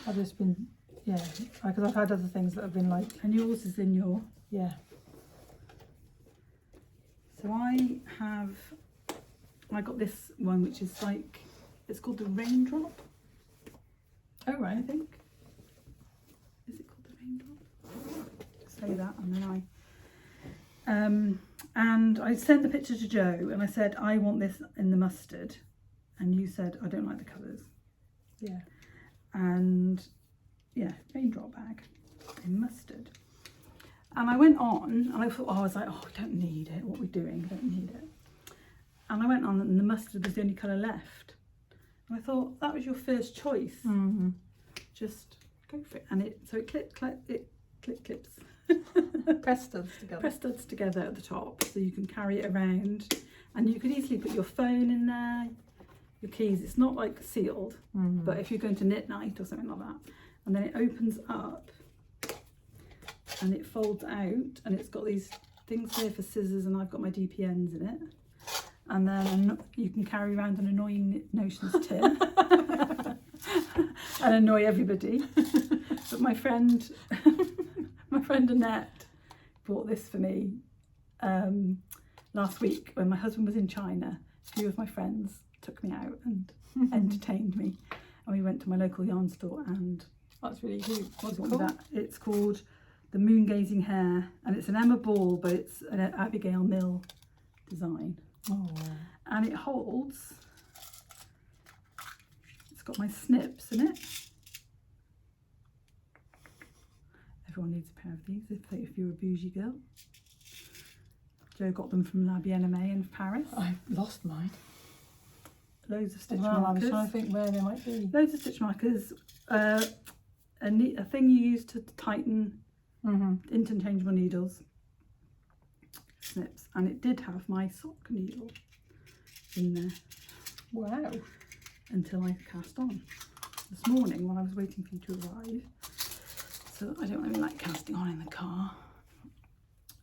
I've just been, yeah, because I've had other things that have been like. And yours is in your. Yeah. So I got this one, which is like, it's called the Raindrop. Oh, right. I think. Is it called the Raindrop? Say that, and then and I sent the picture to Jo, and I said I want this in the mustard, and you said I don't like the colours. Yeah. And yeah, Raindrop bag in mustard. And I went on and I thought, I was like, oh, we don't need it. What are we doing? We don't need it. And I went on and the mustard was the only colour left. And I thought, that was your first choice. Just go for it. And it clips. Press studs together. Press studs together at the top so you can carry it around. And you could easily put your phone in there, your keys. It's not like sealed, but if you're going to knit night or something like that. And then it opens up and it folds out and it's got these things here for scissors, and I've got my DPNs in it. And then you can carry around an annoying notions tin and annoy everybody. But my friend Annette bought this for me last week when my husband was in China. A few of my friends took me out and entertained me, and we went to my local yarn store, and that's really cute. What's it called? It's called the Moon Gazing Hare, and it's an Emma Ball, but it's an Abigail Mill design. Oh. And it holds, it's got my snips in it. Everyone needs a pair of these if you're a bougie girl. Jo got them from La Bien-Aimée in Paris. I've lost mine. Loads of stitch markers. I was trying to think where they might be. Loads of stitch markers. A thing you use to tighten interchangeable needles. Snips. And it did have my sock needle in there. Wow. Until I cast on this morning while I was waiting for you to arrive. So I don't really like casting on in the car.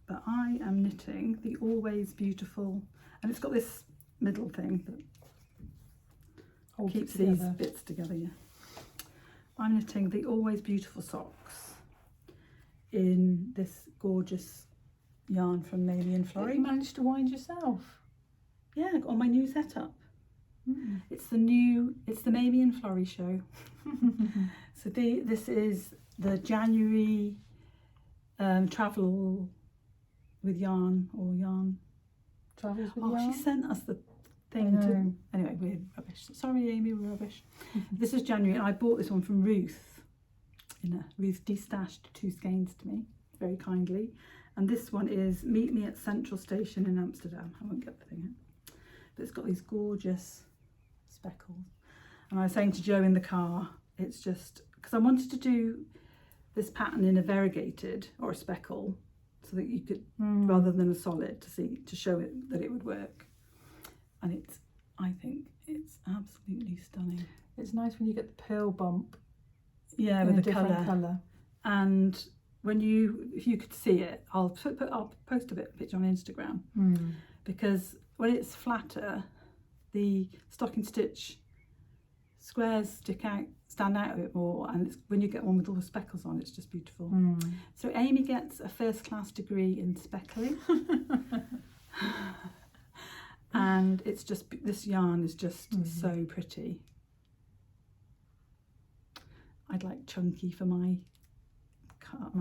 But I am knitting the Always Beautiful, and it's got this middle thing that keeps these bits together. Yeah. I'm knitting the Always Beautiful socks in this gorgeous yarn from Mamie and Florrie. You managed to wind yourself. Yeah, on my new setup. It's the Mamie and Florrie show. So this is the January travel with yarn, or yarn travels with yarn. She sent us the thing to. Anyway, we're rubbish. Sorry, Amy, we're rubbish. This is January, and I bought this one from Ruth. Ruth destashed 2 skeins to me very kindly, and this one is Meet Me at Central Station in Amsterdam. I won't get the thing out, but it's got these gorgeous speckles. And I was saying to Jo in the car, it's just because I wanted to do this pattern in a variegated or a speckle, so that you could, rather than a solid, to show it that it would work. And I think it's absolutely stunning. It's nice when you get the pearl bump. Yeah, with the colour. And if you could see it, I'll post a picture on Instagram, because when it's flatter, the stocking stitch squares stand out a bit more, and when you get one with all the speckles on, it's just beautiful. So Amy gets a first-class degree in speckling. And it's just, this yarn is just so pretty. I'd like chunky for my cowl.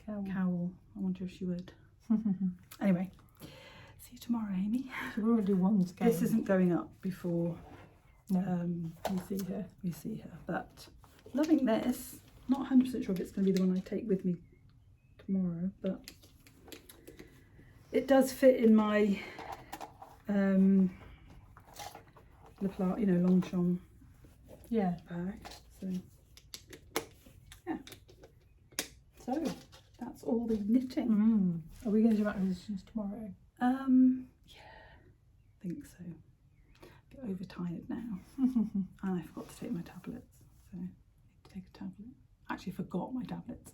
I wonder if she would. Anyway, see you tomorrow, Amy. So we're going to do one skein. This isn't going up before we see her. But loving this. Not 100% sure if it's going to be the one I take with me tomorrow, but it does fit in my Longchamp bag. So yeah. So that's all the knitting. Are we going to do acquisitions tomorrow? Yeah, I think so. A bit overtired now. And I forgot to take my tablets, so I need to take a tablet. Actually forgot my tablets.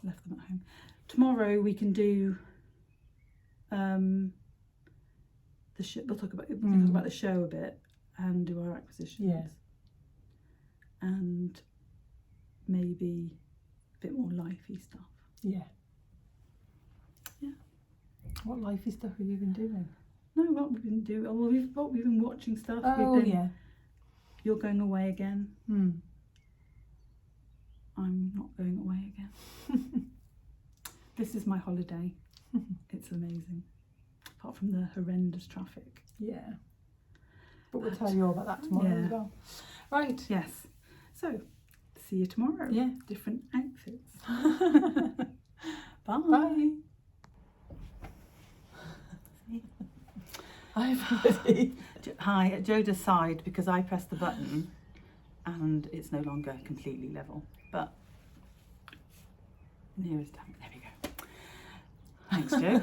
Left them at home. Tomorrow we can do the show. We'll talk about the show a bit and do our acquisitions. Yeah. And maybe a bit more lifey stuff. Yeah. Yeah. What lifey stuff have you been doing? No, what we've been doing. Well, we've been watching stuff. Yeah. You're going away again. I'm not going away again. This is my holiday. It's amazing. Apart from the horrendous traffic. Yeah. But we'll tell you all about that tomorrow as well. Right. Yes. So, see you tomorrow. Yeah. Different outfits. Bye. Bye. Hi everybody. Hi, Jo just sighed because I pressed the button and it's no longer completely level, but nearest time. There we go. Thanks, Jo.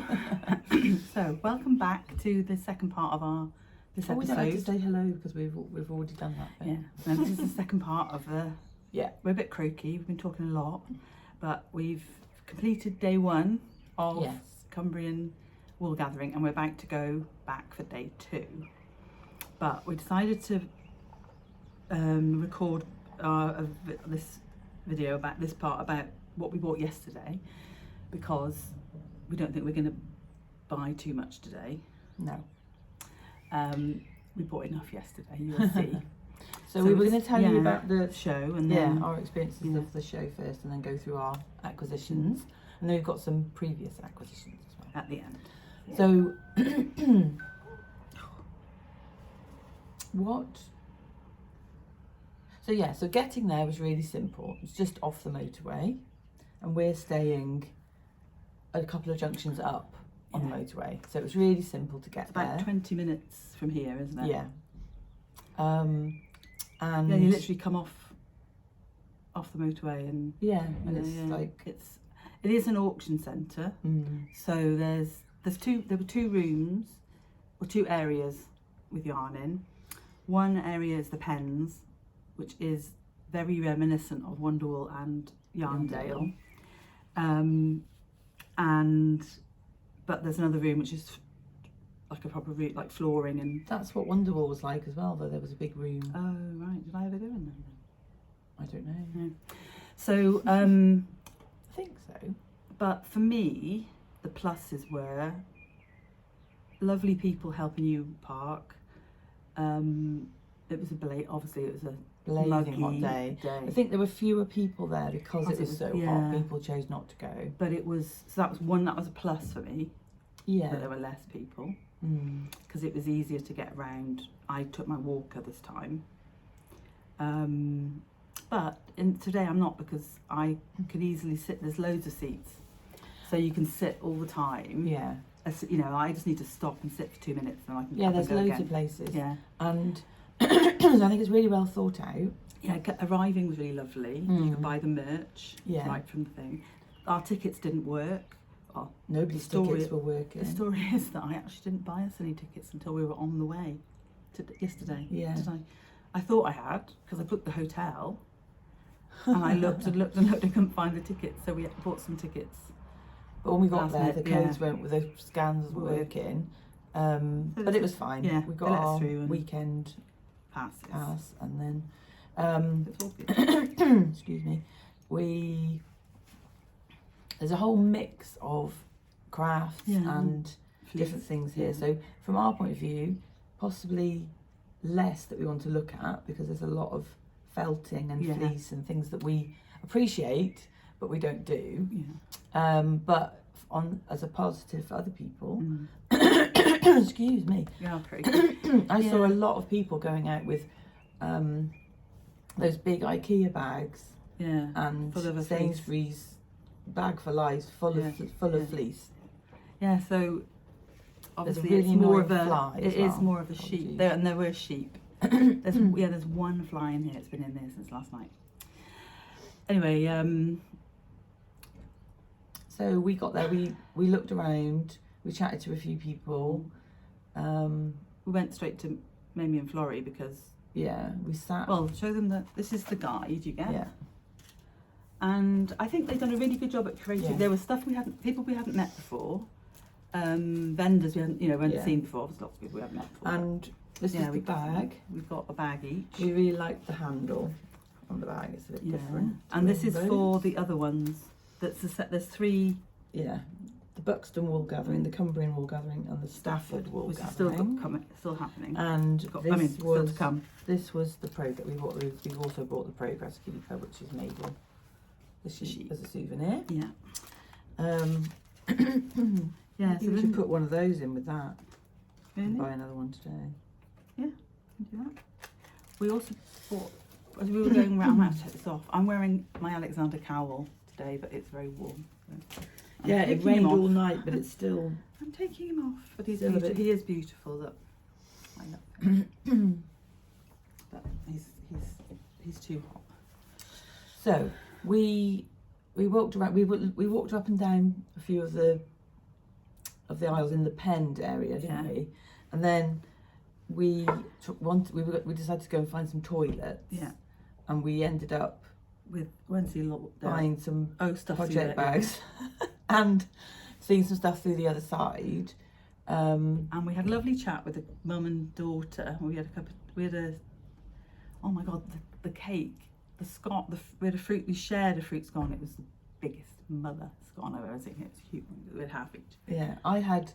So, welcome back to the second part of this episode. We don't have to say hello because we've already done that bit. Yeah, no, this is the second part of the... Yeah. We're a bit croaky, we've been talking a lot, but we've completed day 1 of Cumbrian wool gathering and we're about to go back for day 2. But we decided to record this video about this part about what we bought yesterday because we don't think we're going to buy too much today. No. We bought enough yesterday, you'll see. So we were going to tell you about the show and then our experiences of the show first and then go through our acquisitions. And then we've got some previous acquisitions as well. At the end. Yeah. So, so getting there was really simple. It's just off the motorway and we're staying a couple of junctions up on the motorway. So it was really simple to get there. About 20 minutes from here, isn't it? Yeah. And you literally come off the motorway and it is an auction centre. So there were 2 rooms or 2 areas with yarn in. One area is the pens, which is very reminiscent of Wonderwool and Yarndale. But there's another room which is like a proper room, like flooring and... That's what Wonderwool was like as well, though. There was a big room. Oh, right. Did I ever go in there? I don't know. No. So, I think so. But for me, the pluses were lovely people helping you park. It was obviously it was a blazing hot day. I think there were fewer people there because it was so hot. People chose not to go. But it was, so that was a plus for me. Yeah. That there were less people. Because it was easier to get around. I took my walker this time. But today I'm not because I could easily sit, there's loads of seats. So you can sit all the time. Yeah. You know, I just need to stop and sit for 2 minutes and I can there's loads again. of places. Yeah. And I think it's really well thought out. Yeah, arriving was really lovely. You could buy the merch right from the thing. Our tickets didn't work. Oh, nobody's tickets were working. The story is that I actually didn't buy us any tickets until we were on the way to yesterday. Yeah. I thought I had because I booked the hotel and I looked and couldn't find the tickets, so we bought some tickets. But when we got there, the codes weren't, the scans weren't working. But it was fine. Yeah, we got our weekend pass and then excuse me, there's a whole mix of crafts and different things here. So from our point of view, possibly less that we want to look at because there's a lot of felting and fleece and things that we appreciate but we don't do. But as a positive for other people, excuse me, I saw a lot of people going out with those big IKEA bags and Sainsbury's bag for life full of fleece. Yeah, so obviously really it's more of a fly it is more of a sheep. And there were sheep. There's one fly in here. It's been in there since last night. Anyway, so we got there. We looked around. We chatted to a few people. We went straight to Mamie and Florrie because we sat. Well, show them that this is the guide you get. Yeah. And I think they've done a really good job at creating. There was stuff people we hadn't met before, vendors we hadn't seen before. There's lots of people we haven't met before. And this is the bag. We've got a bag each. We really like the handle on the bag. It's a bit different. And this is for the other ones. That's the set. There's 3. Yeah. The Buxton wool gathering, the Cumbrian wool gathering, and the Stafford wool gathering. Still happening. And still was to come. This was the Progress. We've also bought the Progress keeper, which is made of the sheep as a souvenir. Yeah. So we should put one of those in with that. Really? And buy another one today. Yeah, can do that. We also bought as we were going around, I might have to take this off. I'm wearing my Alexander Cowl today, but it's very warm. So yeah, it rained all night, but it's still... I'm taking him off, but he's he is beautiful. Look, I love him. But he's too hot. So we walked around. We walked up and down a few of the aisles in the penned area, didn't we? And then we decided to go and find some toilets. Yeah. And we ended up with Wednesday buying some stuff project bags and seeing some stuff through the other side. And we had a lovely chat with the mum and daughter. We had oh my god, the cake, the scone, we shared a fruit scone. It was the biggest mother scone I've ever seen. It was huge. We had half each. Yeah, I had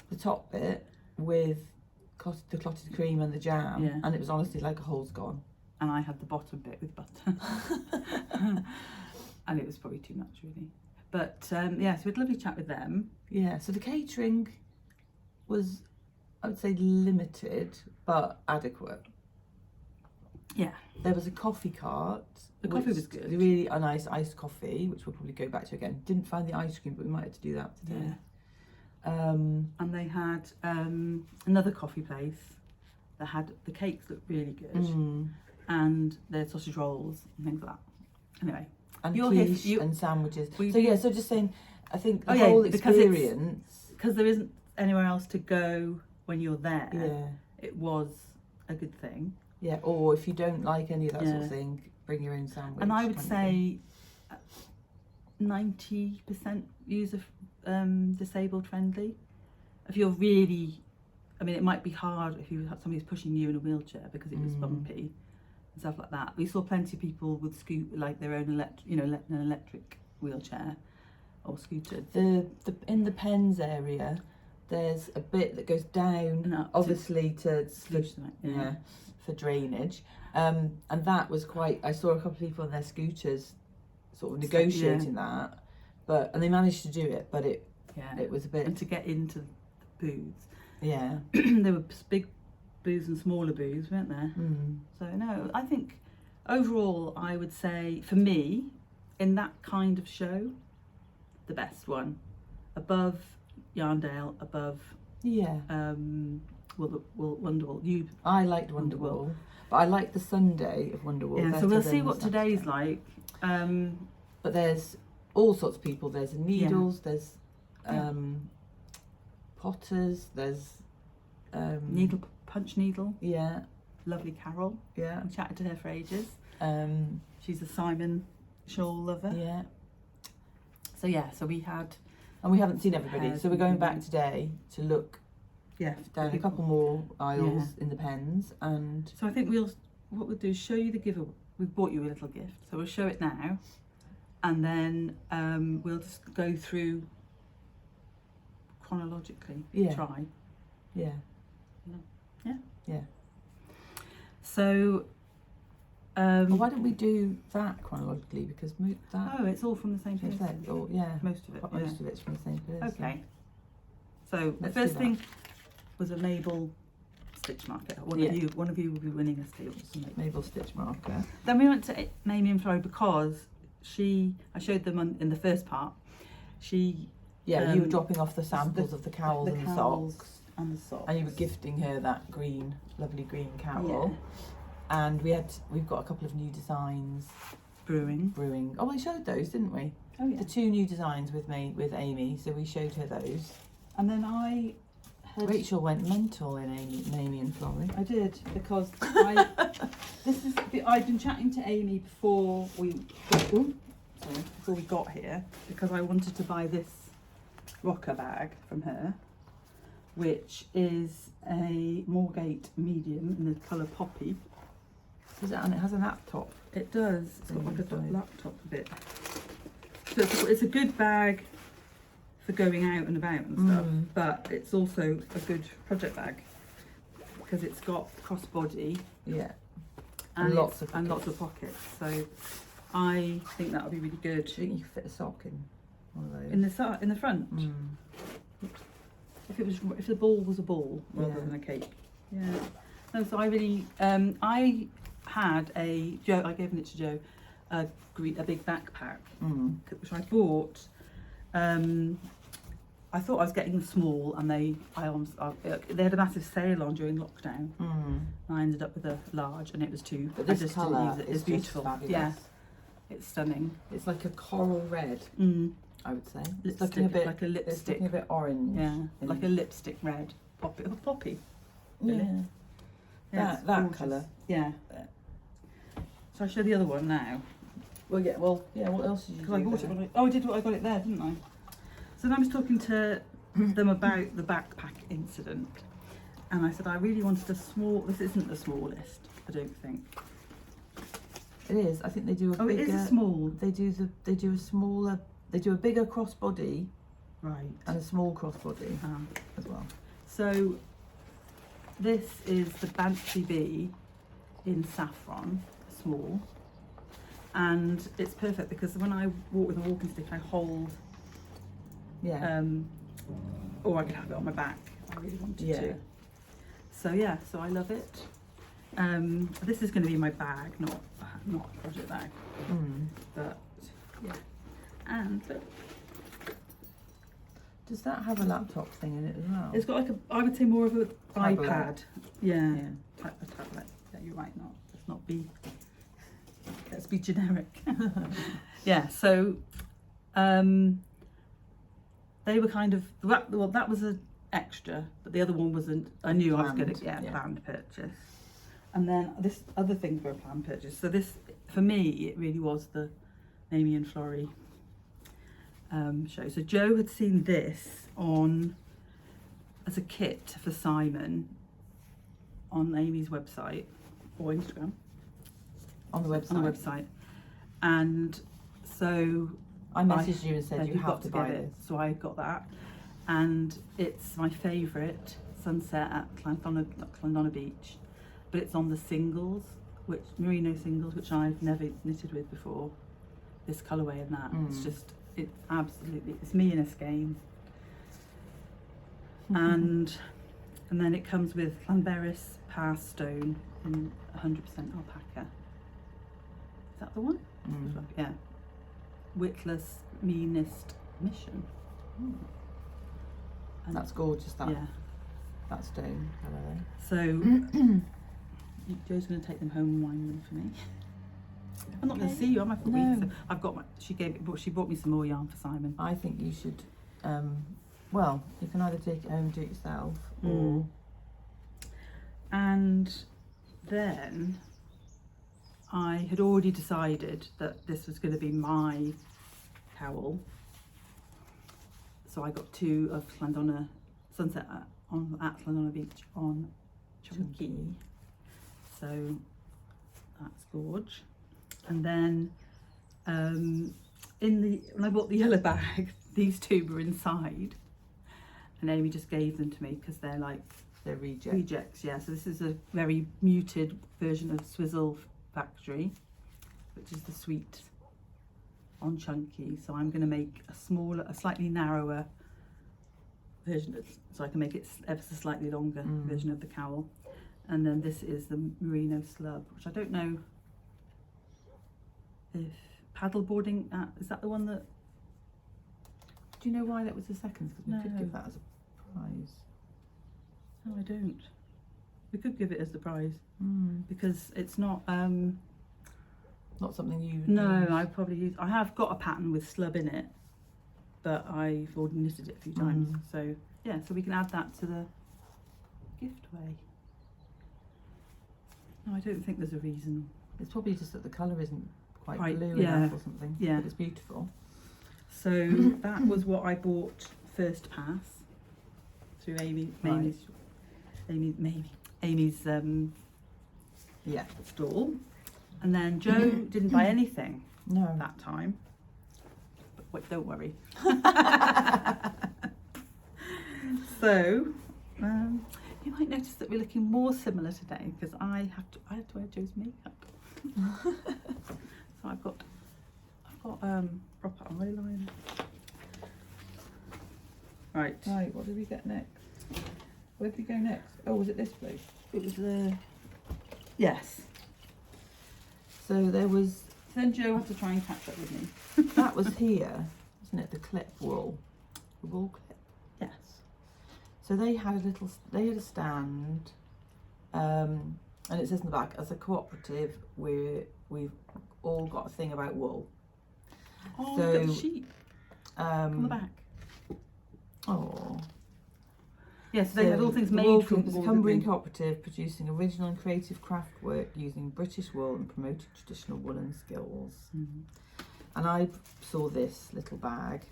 the top bit with the clotted cream and the jam, and it was honestly like a whole scone. And I had the bottom bit with butter. And it was probably too much, really. But so we had a lovely chat with them. Yeah, so the catering was, I would say, limited but adequate. Yeah. There was a coffee cart. The coffee was good. Really a nice iced coffee, which we'll probably go back to again. Didn't find the ice cream, but we might have to do that today. Yeah. And they had another coffee place that had the cakes looked really good, and their sausage rolls and things like that. Anyway, and quiche and sandwiches. So just saying, I think the whole experience, because there isn't anywhere else to go when you're there. Yeah, it was a good thing. Yeah, or if you don't like any of that sort of thing, bring your own sandwich. And I would say 90% user disabled friendly. If you're really, I mean, it might be hard if you have somebody who's pushing you in a wheelchair because it was bumpy and stuff like that. We saw plenty of people with their own an electric wheelchair or scooter. In the pens area, there's a bit that goes down, obviously for drainage, and that was quite. I saw a couple of people on their scooters, sort of negotiating that, and they managed to do it, but it was a bit. And to get into the booths, there were big booths and smaller booths, weren't there? So no, I think overall, I would say for me, in that kind of show, the best one, above Yarndale, above Wonderwall. I liked Wonderwall, but I liked the Sunday of Wonderwall. Yeah, so we'll see what today's like. But there's all sorts of people. There's needles. There's potters. There's punch needle. Yeah, lovely Carol. Yeah, we chatted to her for ages. She's a Simon shawl lover. Yeah. So we had, and we haven't seen everybody. So we're going back today to look. Down a couple more aisles in the pens, and so I think what we'll do is show you the giveaway. We've bought you a little gift, so we'll show it now, and then we'll just go through chronologically. Try. Yeah. So why don't we do that chronologically, because that it's all from the same person. Most of it's from the same person. Okay. So the first thing was a Mabel stitch marker. One of you will be winning a steal. Mabel stitch marker. Then we went to Mamie and Florrie because I showed them in the first part. You were dropping off the samples of the cowls and the socks. And the socks. And you were gifting her that lovely green cowl. Yeah. And we've got a couple of new designs. Brewing. Oh, we showed those, didn't we? Oh yeah. The 2 new designs with Amy, so we showed her those. And then Rachel went mental in Mamie and Florrie. I did, because I'd been chatting to Amy before we got here, because I wanted to buy this rocker bag from her, which is a Moorgate medium in the colour poppy. And it has a laptop. It does. It's got like a laptop bit. So it's a good bag for going out and about and stuff, but it's also a good project bag because it's got crossbody, and lots of pockets. So I think that would be really good. Do you think you could fit a sock in one of those? In the front. If the ball was a ball rather than a cake. Yeah. No, so I really I had I gave it to Joe, a big backpack, which I bought. I thought I was getting the small, and they had a massive sale on during lockdown. And I ended up with a large, and it was too. But this colour is beautiful. Fabulous. Yeah, it's stunning. It's like a coral red. I would say. It's looking a bit like a lipstick. It's looking a bit orange. Yeah, like a lipstick red. Poppy. Really. Yeah. That colour. Yeah. So I show the other one now. Well, yeah. What else did you do? Because I bought it. I got it there, didn't I? So then I was talking to them about the backpack incident, and I said I really wanted a small. This isn't the smallest, I don't think. It is. I think they do a bigger. It is a small. They do a smaller. They do a bigger crossbody, right, and a small crossbody as well. So this is the Banshee Bee in saffron, small, and it's perfect because when I walk with a walking stick, I hold. Yeah. Or I could have it on my back. I really wanted to. So I love it. This is going to be my bag, not a project bag. But yeah. And look. Does that have a laptop thing in it as well? It's got like I would say more of a tablet. iPad. Yeah. A tablet. Yeah, you're right. Let's be generic. Yeah. So, they were kind of that was an extra, but the other one wasn't. I knew planned. I was going to get a planned purchase, and then this other thing for a planned purchase. So this, for me, it really was the Mamie and Florrie show. So Joe had seen this as a kit for Simon on Amy's website or Instagram. On the website. And so I messaged you and said you have to buy it. So I got that, and it's my favourite sunset at Llandonna Beach, but it's on the singles, merino singles, which I've never knitted with before. This colourway and that, it's me in a skein, and then it comes with Llanberis Pass Stone in 100% alpaca. Is that the one? Yeah. Witless Meanest Mission. And that's gorgeous. That stone colour. So Joe's going to take them home and wine them for me. I'm not going to see you, am I? For weeks. So I've got she bought me some more yarn for Simon. I think you should. You can either take it home and do it yourself, or. And then I had already decided that this was going to be my cowl, so I got 2 of Sunset at Llandonna Beach on Chunky. So that's gorge. And then when I bought the yellow bag, these 2 were inside, and Amy just gave them to me because they're rejects. Yeah. So this is a very muted version of Swizzle Factory, which is the sweet on Chunky. So I'm going to make a slightly narrower version, so I can make it ever so slightly longer version of the cowl. And then this is the merino slub, which I don't know if paddleboarding. Is that the one that? Do you know why that was the second? Because we could give that as a prize. No, I don't. We could give it as the prize because it's not. Not something you. No, use. I probably use. I have got a pattern with slub in it, but I've already knitted it a few times. So yeah, so we can add that to the giftway. No, I don't think there's a reason. It's probably just that the colour isn't quite blue enough or something. Yeah, but it's beautiful. So that was what I bought first pass through Amy's stall, and then Joe didn't buy anything that time. But wait, don't worry. So you might notice that we're looking more similar today because I have to wear Joe's makeup. So I've got proper eyeliner. Right, what did we get next? Where did we go next? Oh, was it this place? It was yes. So there was... So then Jo had to try and catch up with me. That was here, wasn't it? The clip wool. The wool clip. Yes. So they had a stand, and it says in the back, as a cooperative, we've all got a thing about wool. Oh, so, look at the sheep on the back. Oh. Yes, they had all things made from wool. The Cumbrian cooperative producing original and creative craft work using British wool and promoting traditional woolen skills. And I saw this little bag.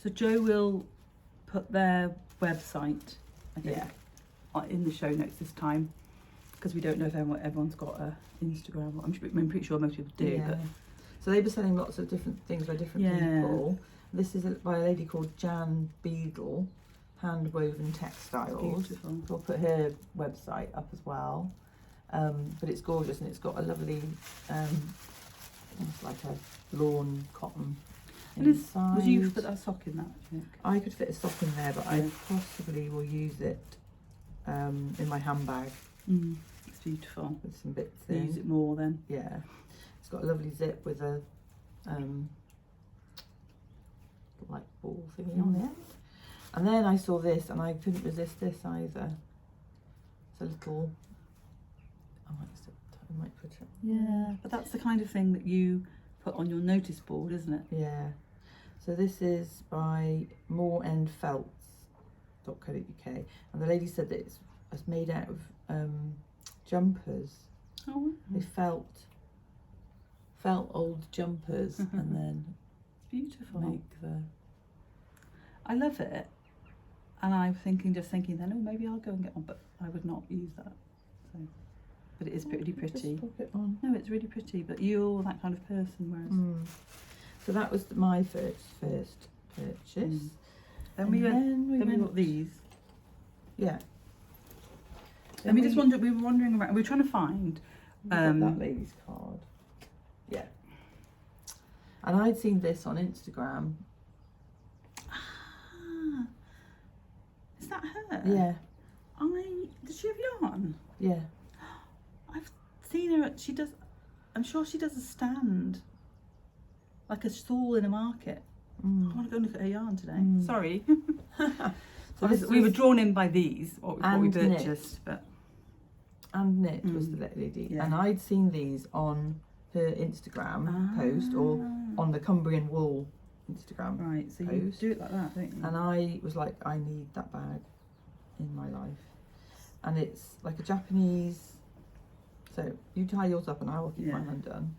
So Jo will put their website, I think, in the show notes this time, because we don't know if everyone's got a Instagram. I'm pretty sure most people do. But so they were selling lots of different things by different people. This is by a lady called Jan Beadle, hand woven textiles. Beautiful. We'll put her website up as well. But it's gorgeous, and it's got a lovely, it's like a lawn cotton inside. Would you put that sock in that, I think? I could fit a sock in there, but I possibly will use it in my handbag. It's beautiful. With some bits in. Use it more then. Yeah. It's got a lovely zip with a like ball thingy on it. And then I saw this, and I couldn't resist this either. It's a little... I might put it... Yeah, but that's the kind of thing that you put on your notice board, isn't it? Yeah. So this is by moreandfelts.co.uk, and the lady said that it's made out of jumpers. Oh. They felt old jumpers and then it's beautiful. Make the... I love it, and I'm thinking then, oh, maybe I'll go and get one, but I would not use that. So, but it is pretty pretty. Just pop it on. No, it's really pretty, but you're that kind of person, whereas. So that was my first purchase. Then we got these. Yeah. And we were wandering around. We were trying to find that lady's card. Yeah. And I'd seen this on Instagram. Ah, is that her? Yeah. Does she have yarn? Yeah. I've seen her. I'm sure she does a stand, like a stall in a market. I want to go and look at her yarn today. Sorry. So we were drawn in by these, what we purchased, but. And knit was the lady, and I'd seen these on her Instagram post, or on the Cumbrian wool Instagram right, so post. you do it like that, don't you? And I was like, I need that bag in my life. And it's like a Japanese, so you tie yours up and I will keep mine undone.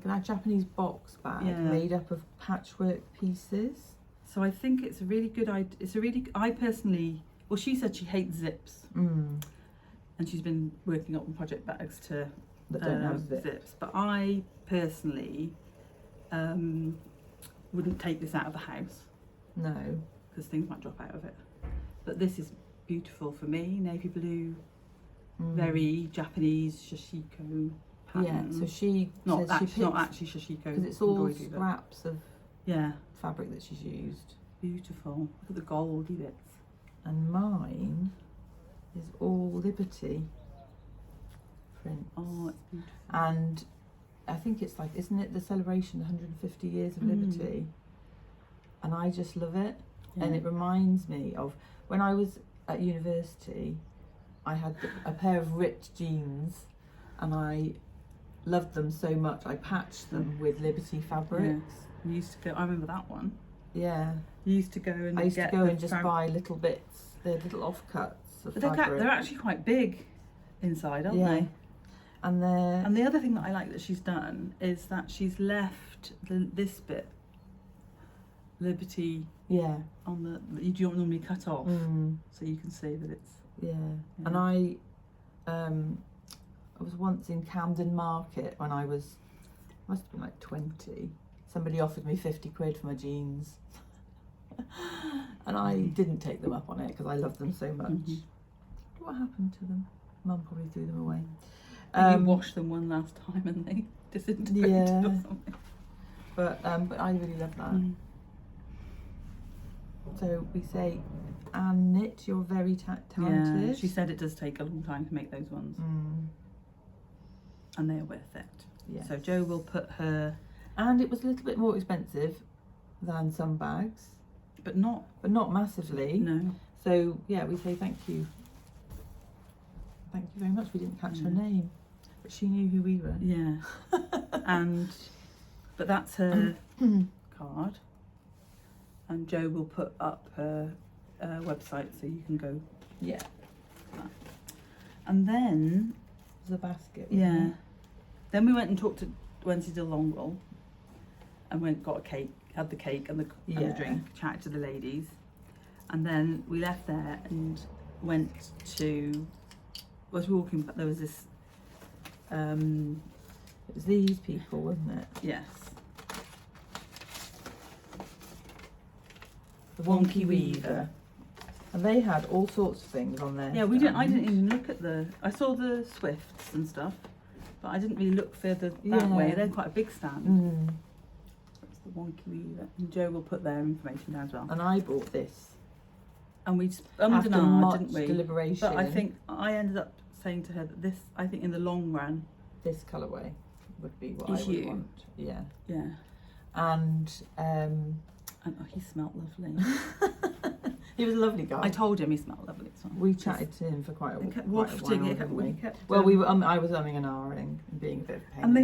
Like a Japanese box bag made up of patchwork pieces. So I think it's a really good idea. I personally, well, she said she hates zips. And she's been working up on project bags that don't have zips. But I personally wouldn't take this out of the house. No. Because things might drop out of it. But this is beautiful for me, navy blue, very Japanese shashiko pattern. Yeah, so she not actually shashiko, because it's all scraps of fabric that she's used. Beautiful. Look at the goldy bits. And mine is all Liberty prints. Oh, it's beautiful. And I think it's like, isn't it the celebration, 150 years of Liberty? And I just love it. And it reminds me of when I was at university, I had a pair of ripped jeans and I loved them so much, I patched them with Liberty fabrics. Yeah. You used to go, I remember that one. Yeah. You used to go and I used to go and just buy little bits, they're little offcuts of fabric. They're actually quite big inside, aren't they? And the other thing that I like that she's done is that she's left this bit Liberty on the you don't normally cut off, so you can see that it's And I was once in Camden Market when I must have been like 20. Somebody offered me 50 quid for my jeans and I didn't take them up on it because I loved them so much. What happened to them? Mum probably threw them away. You washed them one last time and they disintegrated or something. But I really love that. So we say, Anne Knit, you're very talented. Yeah, she said it does take a long time to make those ones. and they are worth it. Yes. So Jo will put her, and it was a little bit more expensive than some bags, but not massively. No. So yeah, we say thank you very much. We didn't catch her name, but she knew who we were. Yeah. But that's her card, and Jo will put up her website so you can go. Yeah. And then there's a basket. Yeah. Then we went and talked to Wednesday de Longwell, and got a cake, had the cake and the drink, chatted to the ladies, and then we left there and went to. Was walking, but there was this. It was these people, wasn't it? Yes. The Wonky Weaver. And they had all sorts of things on there. Yeah, we didn't. I didn't even look at the. I saw the Swifts and stuff, but I didn't really look further that way. They're quite a big stand. That's the Wonky Weaver, and Jo will put their information down as well. And I bought this. And we after much didn't we? deliberation. But I think I ended up saying to her that this, I think in the long run, this colourway would be what I would want. Yeah. Yeah. And he smelled lovely. He was a lovely guy. I told him he smelled lovely. So we chatted to him for quite a while. He kept wafting. We were. I was umming and ahhing and being a bit of a pain. And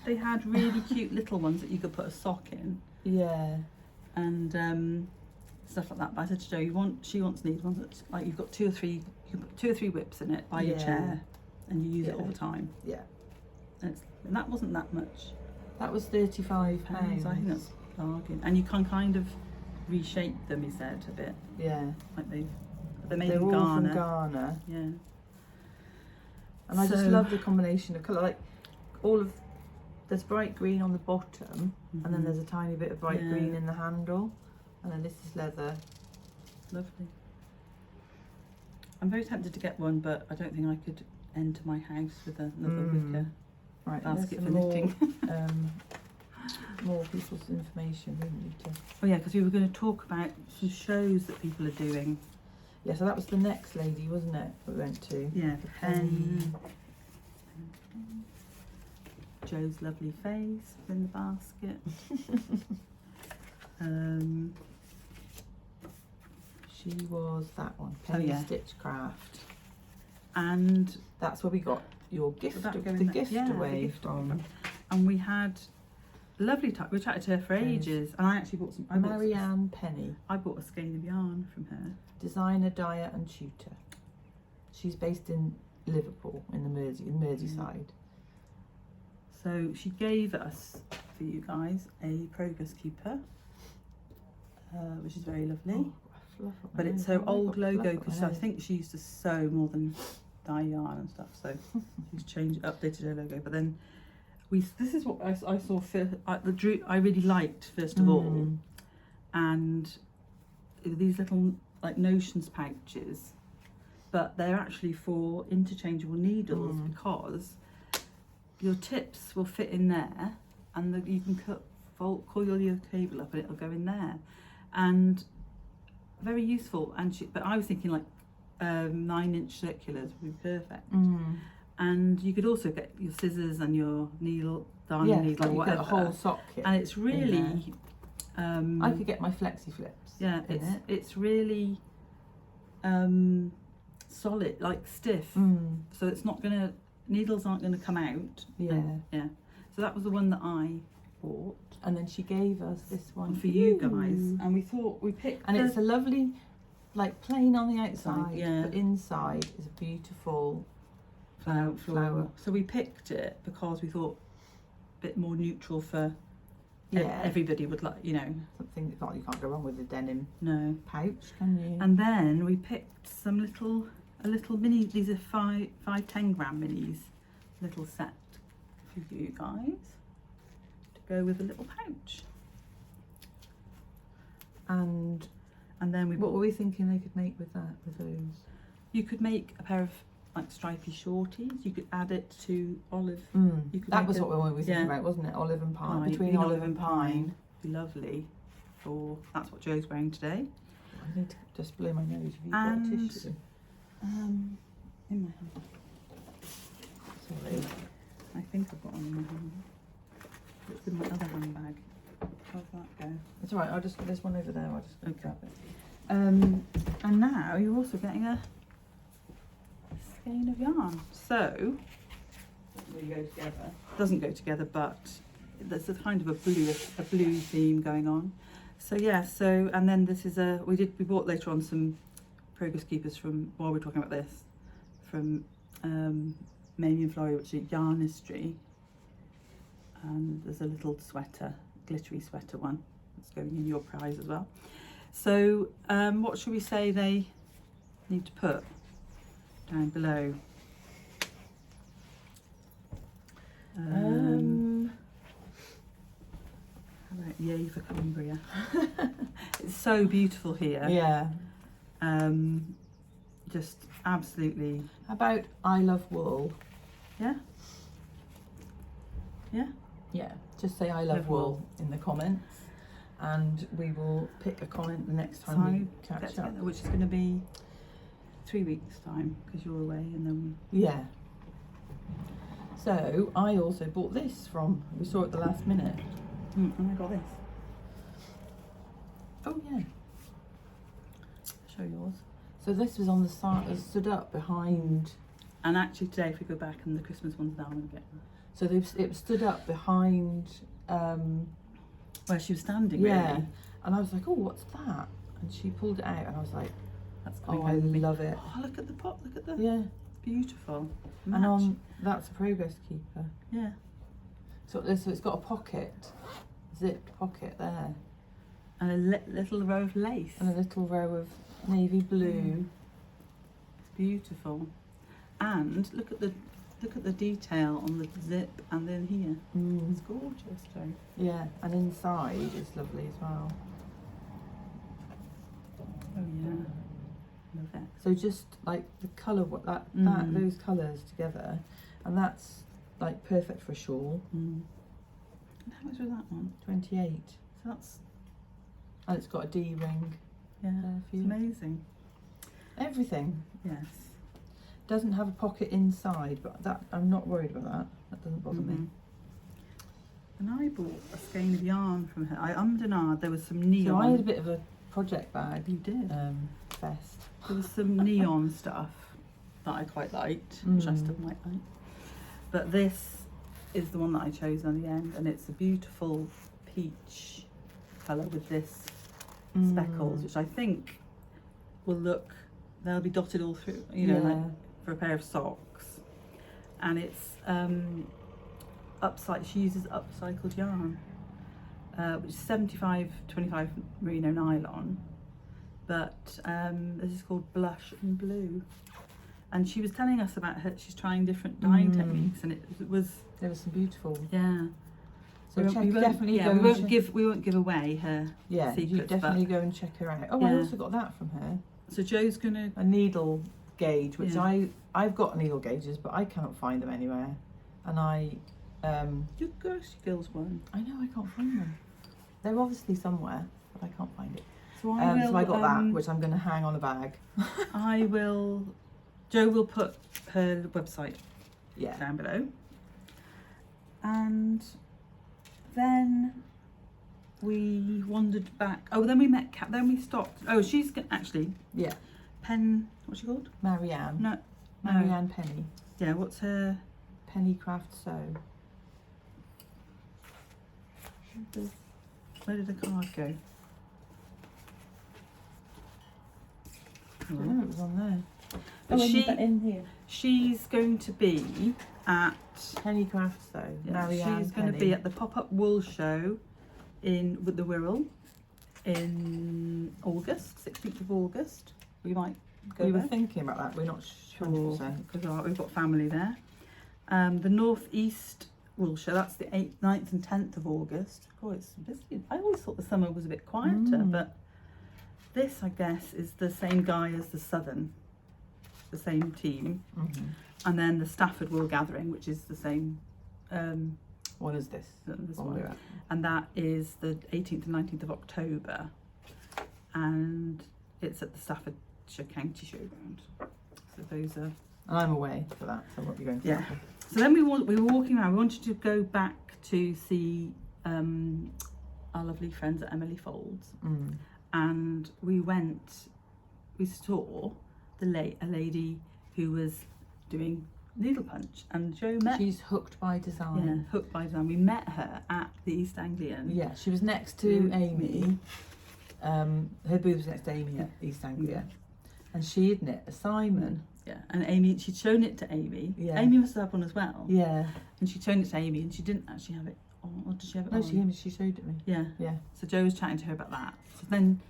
they had really cute little ones that you could put a sock in. Yeah. And stuff like that. But I said to Jo, she needs ones that like you've got 2 or 3. You can put 2 or 3 whips in it by your chair, and you use it all the time. Yeah. And that wasn't that much. That was £35. I think that's a bargain. And you can kind of reshape them, he said, a bit. Yeah. Like they're made They're in all Ghana. from Ghana. Yeah. And I just love the combination of colour. Like there's bright green on the bottom, and then there's a tiny bit of bright green in the handle, and then this is leather. Lovely. I'm very tempted to get one, but I don't think I could enter my house with another wicker basket for knitting. More people's information, we need to. Oh yeah, because we were going to talk about some shows that people are doing. Yeah, so that was the next lady, wasn't it, that we went to? Yeah, the pen. Jo's lovely face in the basket. She was that one, Penny Stitch Craft. And that's where we got your gift, away from. And we had a lovely time. We chatted to her for ages, and I actually bought some. Marianne Penny. I bought a skein of yarn from her. Designer, dyer, and tutor. She's based in Liverpool, in Merseyside. So she gave us, for you guys, a progress keeper, which is very lovely. But it's her old logo, because I think she used to sew more than dye yarn and stuff, so she's updated her logo. But then this is what I saw I really liked first of all, and these little like notions pouches, but they're actually for interchangeable needles, because your tips will fit in there, and you can coil your cable up and it'll go in there, and very useful. But I was thinking like 9-inch circulars would be perfect. And you could also get your scissors and your darning needle, or whatever. A whole sock kit. And it's really I could get my flexi flips. Yeah, it's really solid, like stiff. So it's not gonna, needles aren't gonna come out. Yeah. So that was the one that I bought. And then she gave us this one for you guys, and we thought we picked. And it's a lovely, like plain on the outside, but inside is a beautiful flower. So we picked it because we thought a bit more neutral for everybody would like, something that you can't go wrong with a denim pouch, can you? And then we picked some a little mini. These are 5-10 gram minis, little set for you guys. Go with a little pouch, and then what were we thinking they could make with those? You could make a pair of like stripy shorties. You could add it to olive. That was what we were thinking about, wasn't it? Olive and pine. Between olive and pine. Be lovely. That's what Jo's wearing today. I need to just blow my nose. Have you got a tissue? In my hand. Sorry. think I've got one in my hand. It's in my other handbag. How's that go? It's alright, I'll just, there's one over there, I'll just grab it. And now you're also getting a skein of yarn. So, doesn't really go together. Doesn't go together, but there's a kind of a blue theme going on. So yeah, so, and then this is we bought later on some progress keepers from, while we're talking about this, from Mamie and Florrie, which is Yarnistry. And there's a little sweater, glittery sweater one that's going in your prize as well. So what should we say they need to put down below? How about yay for Cumbria? It's so beautiful here. Yeah. Just absolutely. How about I love wool? Yeah. Yeah. Yeah. Just say I love wool in the comments, and we will pick a comment the next time we catch up, which is going to be 3 weeks time because you're away, and then yeah. So I also bought this from, we saw it the last minute. And I got this. Oh yeah. Show yours. So this was on the side, stood up behind. And actually today, if we go back, and the Christmas one's now, I'm going to get them. So it stood up behind. Where she was standing, yeah. really. And I was like, oh, what's that? And she pulled it out, and I was like, that's oh, I love it. Oh, look at the pot, look at the. Yeah. Beautiful. And on, that's a progress keeper. Yeah. So it's got a pocket, zipped pocket there. And a little row of lace. And a little row of navy blue. It's beautiful. And look at the detail on the zip and then here. It's gorgeous, Joe. Yeah, and inside it's lovely as well. Oh yeah. Love it. So just like the colour, those colours together, and that's like perfect for a shawl. And how much was that one? 28. So that's. And it's got a D ring. Yeah, it's amazing. Everything. Yes. Doesn't have a pocket inside, but that I'm not worried about that. That doesn't bother me. And I bought a skein of yarn from her. I ummed and ahed. There was some neon. So I had a bit of a project bag. You did. Fest. There was some neon stuff that I quite liked, which I still might like. But this is the one that I chose on the end, and it's a beautiful peach colour with this speckles, which I think will look. They'll be dotted all through. You know, like for a pair of socks. And it's she uses upcycled yarn, which is 75/25 merino nylon. But this is called Blush and Blue, and she was telling us about she's trying different dyeing techniques, and there was some beautiful. Yeah. So we won't give away her secrets. You definitely go and check her out. Oh, I also got that from her. So Joe's gonna a needle gauge, which I've got needle gauges, but I cannot find them anywhere, and you girls one. I know I can't find them. They're obviously somewhere, but I can't find it. So I got that, which I'm going to hang on a bag. Joe will put her website down below. And then we wandered back. Oh, then we met Kat. Then we stopped. Oh, she's actually. Yeah. What's she called? Marianne. No. Marianne Penny. Yeah, what's her? Penny Craft Sew. Where did the card go? I don't know, it was on there. But in here. She's going to be at Penny Craft Sew. Marianne she's going to be at the pop-up wool show with the Wirral in August, 16th of August. We might go We were there. thinking about that. We're not sure. Because we've got family there. The North East Wool Show, that's the 8th, 9th and 10th of August. Oh, it's busy. I always thought the summer was a bit quieter, but this, I guess, is the same guy as the Southern, the same team. And then the Stafford Wool Gathering, which is the same. What is this? This one. And that is the 18th and 19th of October. And it's at the Staffordshire County Showground. So those are... And I'm away for that, so I won't be going to that. So then we were walking around. We wanted to go back to see our lovely friends at Emily Folds, and we saw a lady who was doing needle punch, and Jo met. She's hooked by design. Yeah, hooked by design. We met her at the East Anglian. Yeah, she was next to Amy. Her booth was next to Amy at East Anglia, and she had knit a Simon. Yeah, and Amy, she'd shown it to Amy. Yeah. Amy must have one as well. Yeah. And she'd shown it to Amy, and she didn't actually have it on. Or did she have it on? No, she showed it me. Yeah. Yeah. So Jo was chatting to her about that. So then,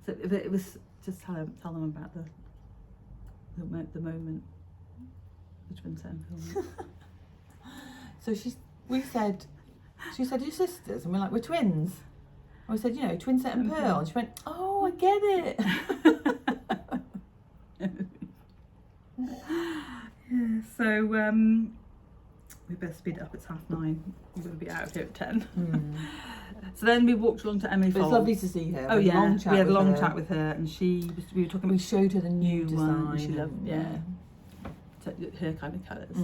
it was just tell them about the moment, the Twinset and Purl. So she said, you're sisters, and we're like, we're twins. And we said, you know, Twinset and Purl. And she went, oh, I get it. Yeah, so we better speed it up. It's 9:30. We're going to be out of here at 10. So then we walked along to Emily Folds. It's lovely to see her. Oh yeah, we had a long her. chat with her, and we showed her the new design. One. She loved her kind of colours.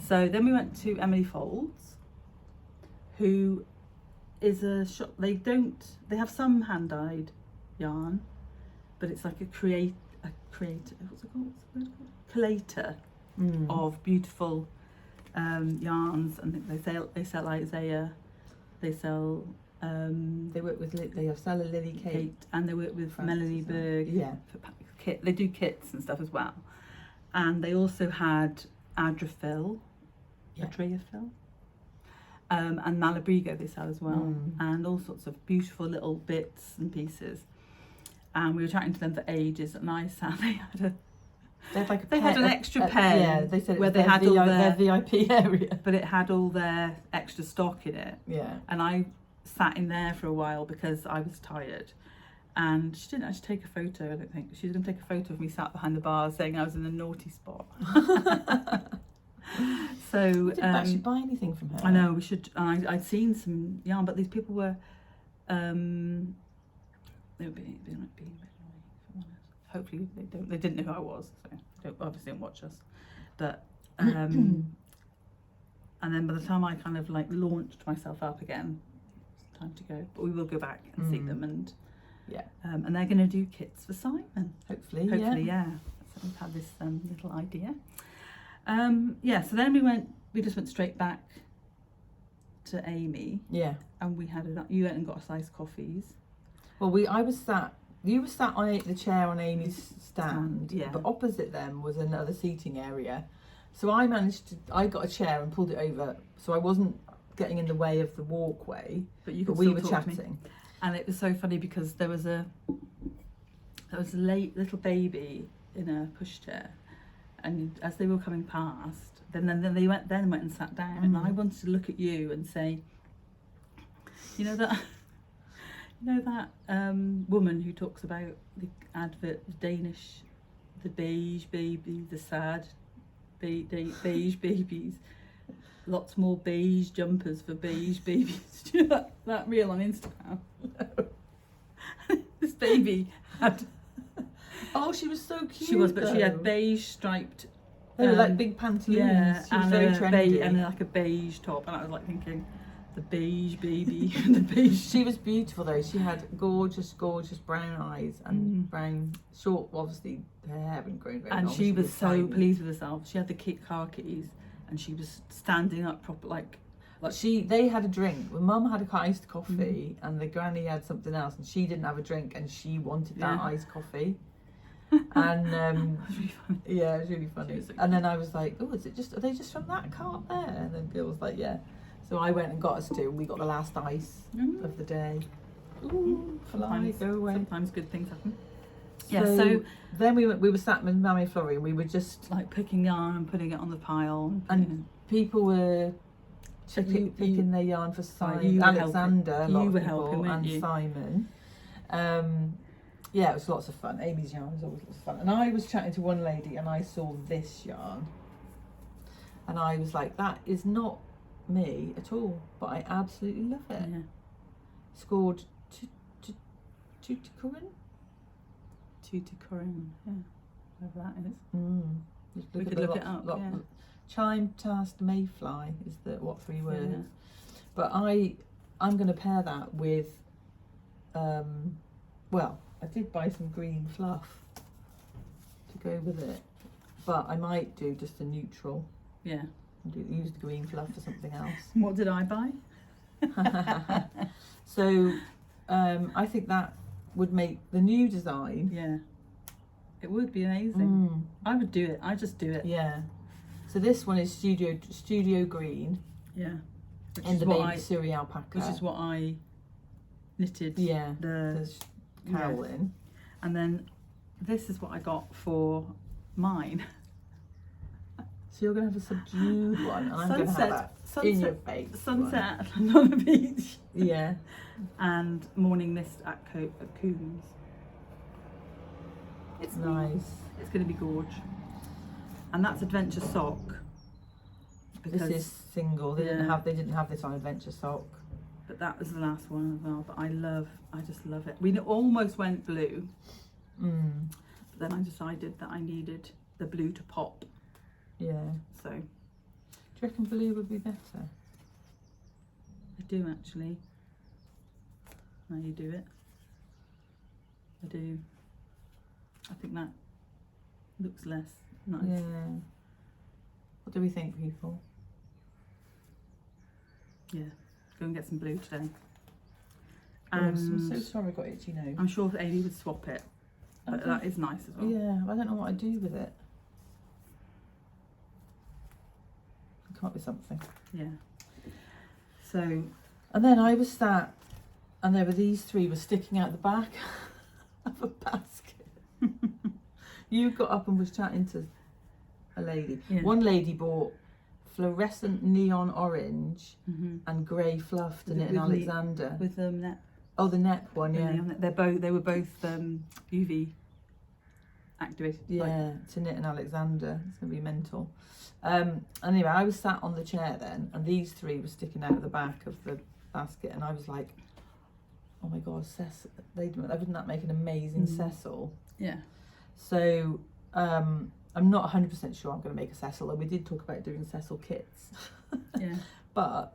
So then we went to Emily Folds, who is a shop. They have some hand dyed yarn, but it's like a creator. What's it called? Collator of beautiful yarns, and they sell Isaiah. They sell. They work with. They sell a Lily Kate, and they work with Melanie Berg. Yeah. For kit. They do kits and stuff as well, and they also had Adrafil, and Malabrigo they sell as well, and all sorts of beautiful little bits and pieces. And we were chatting to them for ages, and I sat. They had an extra pen. Yeah, they said where they had all their VIP area, but it had all their extra stock in it. Yeah. And I sat in there for a while because I was tired, and she didn't actually take a photo. I don't think she was going to take a photo of me sat behind the bar, saying I was in a naughty spot. So we didn't actually buy anything from her. I know we should. I'd seen some yarn, but these people were. They were being a bit annoying, if I'm honest. Hopefully they didn't know who I was, so they obviously didn't watch us. But and then by the time I kind of like launched myself up again, it's time to go. But we will go back and see them, and and they're going to do kits for Simon. Hopefully, yeah. So we've had this little idea. So then we just went straight back to Amy. Yeah. And you went and got us iced coffees. Well, you were sat on the chair on Amy's stand, but opposite them was another seating area. So I got a chair and pulled it over, so I wasn't getting in the way of the walkway. But we were chatting, and it was so funny because there was a little baby in a pushchair, and as they were coming past, then they went and sat down, and I wanted to look at you and say, you know that woman who talks about the advert, the beige baby, the sad beige babies, lots more beige jumpers for beige babies. Do you know that reel on Instagram? This baby had. Oh, she was so cute. She was, but she had beige striped. They were like big pantaloons. Yeah, she was very trendy. And like a beige top, and I was like thinking, the beige baby, the beige. She was beautiful though. She had gorgeous brown eyes and brown, short, obviously her hair hadn't grown very long. And she was so pleased with herself. She had the car keys, and she was standing up proper like. They had a drink. Well, Mum had iced coffee, and the granny had something else, and she didn't have a drink, and she wanted that iced coffee. And it was really funny. Yeah, it was really funny. And then I was like, oh, are they just from that cart there? And then Bill was like, yeah. So I went and got us two, and we got the last ice of the day. Ooh, go away. Sometimes good things happen. So then we were sat with Mamie and Florrie, and we were just like picking yarn and putting it on the pile. And people were picking their yarn for Simon, Alexander, you were helping, weren't you? Simon. Yeah, it was lots of fun. Amy's yarn was always lots of fun. And I was chatting to one lady, and I saw this yarn, and I was like, that is not me at all, but I absolutely love it. Yeah. It's called Tutakurin. Yeah, whatever that is. We could look it up. Yeah. Chime-tasked mayfly is the what 3 words. Yeah. But I'm going to pair that with, well, I did buy some green fluff to go with it, but I might do just a neutral. Yeah. Use the green fluff for something else. What did I buy? So I think that would make the new design. Yeah. It would be amazing. I would do it. I just do it. Yeah. So this one is studio green. Yeah. Which in the baby Surrey alpaca. Which is what I knitted. Yeah. The cowl in. And then this is what I got for mine. So you're going to have a subdued one, and I'm going to have that in your face. Sunset on the beach. Yeah. And morning mist at Coombs. It's nice. It's going to be gorge. And that's Adventure Sock. This is single. They didn't have this on Adventure Sock. But that was the last one as well. But I just love it. We almost went blue. But then I decided that I needed the blue to pop. Yeah. So, do you reckon blue would be better? I do actually. Now you do it. I do. I think that looks less nice. Yeah. What do we think, people? Yeah. Go and get some blue today. And I'm so sorry I got itchy nose. I'm sure Amy would swap it. But that is nice as well. Yeah, I don't know what I'd do with it. Come up with something. Yeah. So, and then I was sat, and there were these 3 were sticking out the back of a basket. You got up and was chatting to a lady. Yeah. One lady bought fluorescent neon orange and grey fluff to knit an Alexander. With the net. Oh, the net one, yeah. They were both UV activated. Yeah, to knit an Alexander. It's going to be mental. Anyway, I was sat on the chair then, and these 3 were sticking out of the back of the basket, and I was like, oh my god, wouldn't that make an amazing Cecil? Yeah. So I'm not 100% sure I'm going to make a Cecil, and we did talk about doing Cecil kits. Yeah. But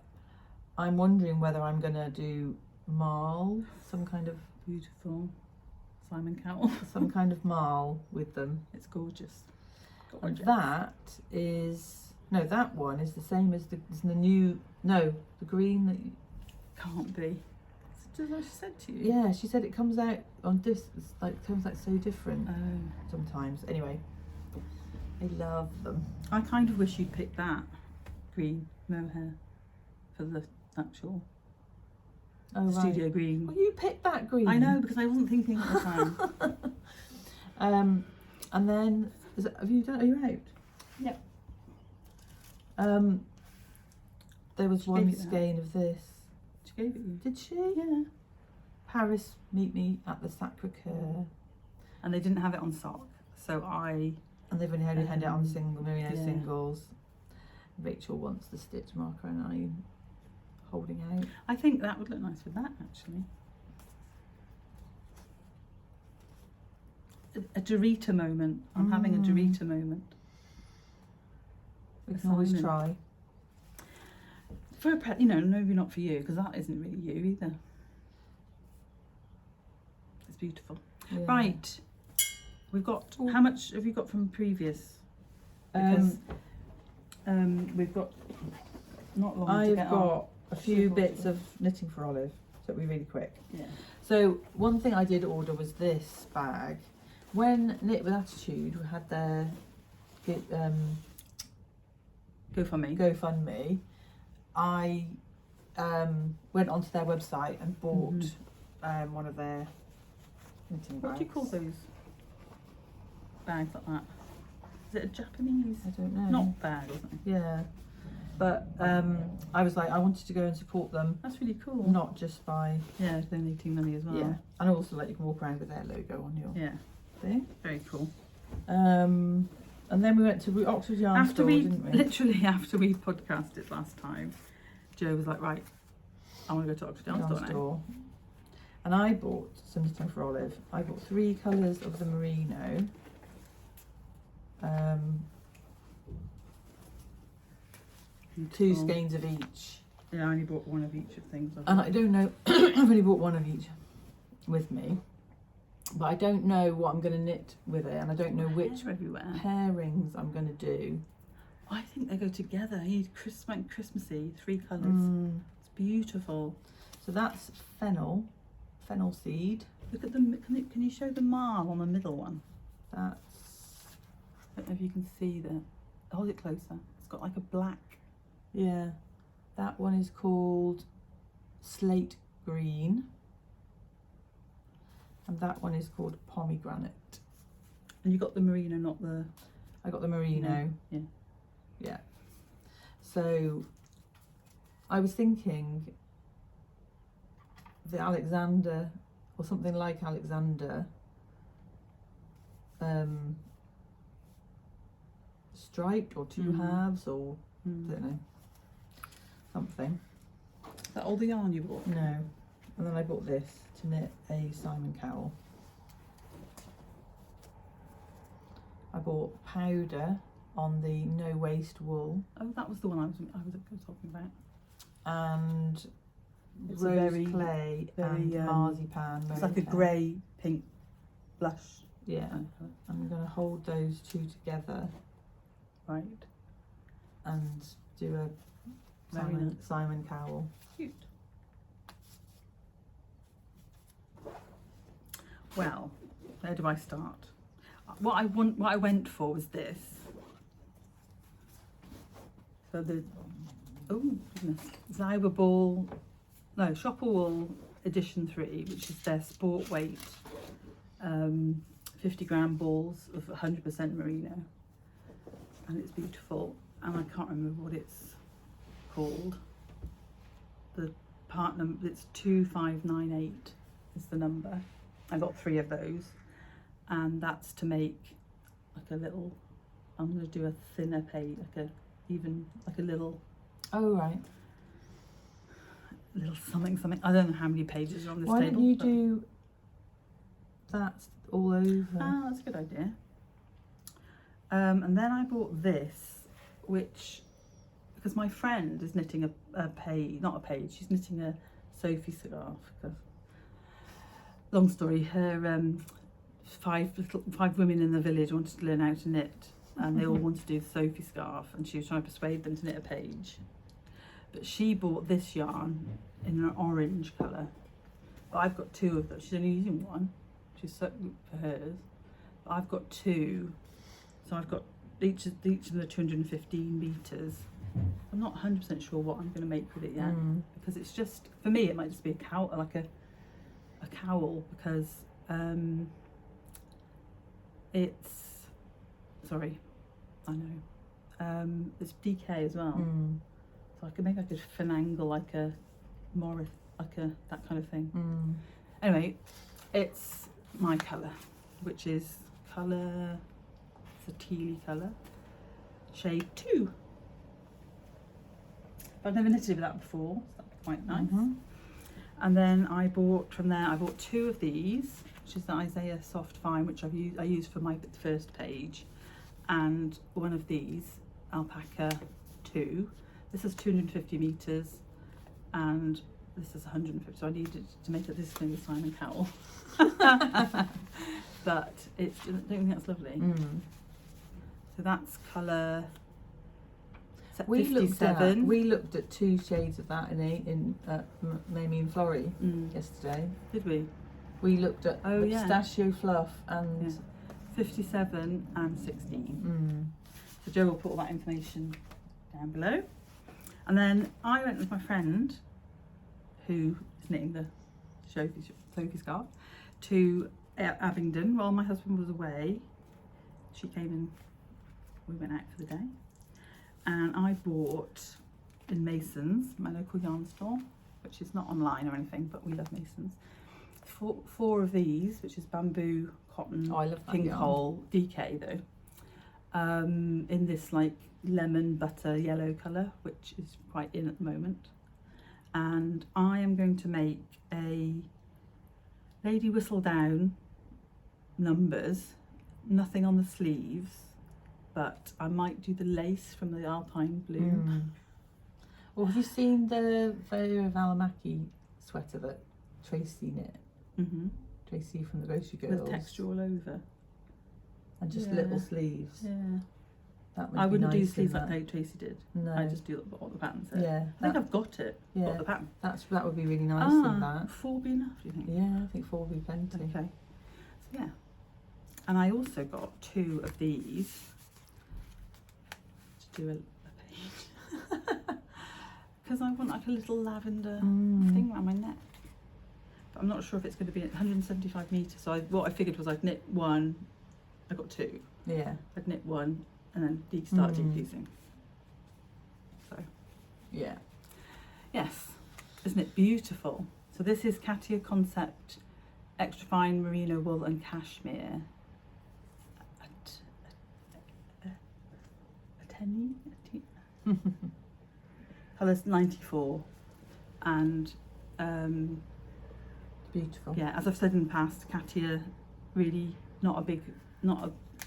I'm wondering whether I'm going to do marl, some kind of beautiful Simon Cowell, some kind of marl with them. It's gorgeous. And that one is the same as the green that you... Can't be. That's what she said to you. Yeah, she said it comes out on this, comes out so different sometimes. Anyway, I love them. I kind of wish you'd picked that green mohair for the actual studio green. Well, you picked that green. I know, because I wasn't thinking at the time. And then are you out? Yep. There was one skein of this. She gave it you. Did she? Yeah. Paris, meet me at the Sacre-Cœur. And they didn't have it on sock, so I... And they've only had it on merino singles. Rachel wants the stitch marker and I'm holding out. I think that would look nice with that, actually. A Dorita moment. I'm having a Dorita moment. We can always try. For a maybe not for you, because that isn't really you either. It's beautiful. Yeah. Right. We've got, how much have you got from previous? Because we've got not long to get I've got a few bits of knitting for Olive, so it'll be really quick. Yeah. So one thing I did order was this bag. When Knit with Attitude had their GoFundMe, I went onto their website and bought one of their knitting bags. What do you call those bags like that? Is it a Japanese? I don't know. Not bag, isn't it? Yeah. But I was like, I wanted to go and support them. That's really cool. Not just by... Yeah, donating money as well. Yeah. And also, like, you can walk around with their logo on your thing. Very cool. And then we went to Oxford Yarn Store, didn't we? Literally after we podcasted last time, Jo was like, right, I want to go to Oxford Yarn Store now. And I bought some knitting for Olive. I bought 3 colours of the merino. 2 skeins of each. Yeah, I only bought one of each of things. And I don't know, I've only bought one of each with me. But I don't know what I'm going to knit with it, and I don't know which pairings I'm going to do. I think they go together. You need Christmassy, 3 colours. It's beautiful. So that's fennel seed. Look at them. Can you show the marl on the middle one? That's, I don't know if you can see that. Hold it closer. It's got like a black. Yeah. That one is called slate green. And that one is called pomegranate. And you got the merino, not the... I got the merino. Yeah. Yeah. So I was thinking the Alexander, or something like Alexander, striped or 2 halves, or I don't know, something. Is that all the yarn you bought? No. And then I bought this to knit a Simon Cowl. I bought powder on the no waste wool. Oh, that was the one I was talking about. And It's rose clay and marzipan. It's like a grey pink blush. Yeah. I'm going to hold those 2 together. Right. And do a Simon Cowl. Cute. Well, where do I start? What I went for was this. So the Zyber Ball, no, Shopper Wool Edition 3, which is their sport weight 50-gram balls of 100% merino, and it's beautiful. And I can't remember what it's called. The part number, it's 2598 is the number. I got 3 of those, and that's to make like a little. I'm going to do a thinner page, like a little. Oh right. Little something. I don't know how many pages are on this table. Why don't you do that all over? Ah, that's a good idea. And then I bought this, which, because my friend is knitting a page, not a page, she's knitting a Sophie scarf. Long story, her 5 women in the village wanted to learn how to knit, and they all wanted to do the Sophie scarf, and she was trying to persuade them to knit a page. But she bought this yarn in an orange colour. But I've got 2 of them. She's only using one. She's for hers. But I've got 2. So I've got each of them are 215 metres. I'm not 100% sure what I'm going to make with it yet, because it's just, for me, it might just be a cowl, like a cowl, because it's, sorry, I know, it's DK as well. So I could finagle like a Morris, that kind of thing. Anyway, it's my colour, which is it's a tealy colour, shade 2. I've never knitted with that before, so that's quite nice. And then I bought 2 of these, which is the Isaiah Soft Fine, which I used for my first page, and one of these Alpaca 2. This is 250 metres, and this is 150. So I needed to make it this thing with Simon Cowl. But I don't think that's lovely. So that's colour. We looked at 2 shades of that in Mamie and Florrie yesterday. Did we? We looked at pistachio fluff and 57 and 16. So Joe will put all that information down below. And then I went with my friend, who is knitting the Sophie scarf, to Abingdon while my husband was away. She came in, we went out for the day. And I bought in Mason's, my local yarn store, which is not online or anything, but we love Mason's. 4 of these, which is bamboo, cotton, King Cowl, DK though, in this like lemon butter yellow colour, which is quite in at the moment. And I am going to make a Lady Whistledown numbers, nothing on the sleeves, but I might do the lace from the Alpine Blue. Or have you seen the MyelomaUK sweater that Tracy knit? Tracy from the Grocery Girls. With texture all over. And just little sleeves. Yeah. That would I be wouldn't nice do sleeves in like Tracy did. No. I just do what the pattern said. Yeah. I think I've got it. Yeah. Got the pattern. That would be really nice in that. 4 be enough, do you think? Yeah, I think 4 would be plenty. Okay. So yeah. And I also got 2 of these to do a page. Because I want like a little lavender thing around my neck. But I'm not sure if it's going to be 175 metres. So what I figured was I'd knit 1. I got 2. Yeah. I'd knit 1 and then start decreasing. So. Yeah. Yes. Isn't it beautiful? So this is Katia Concept Extra Fine Merino Wool and Cashmere. Colours 94, and beautiful. Yeah, as I've said in the past, Katia really not a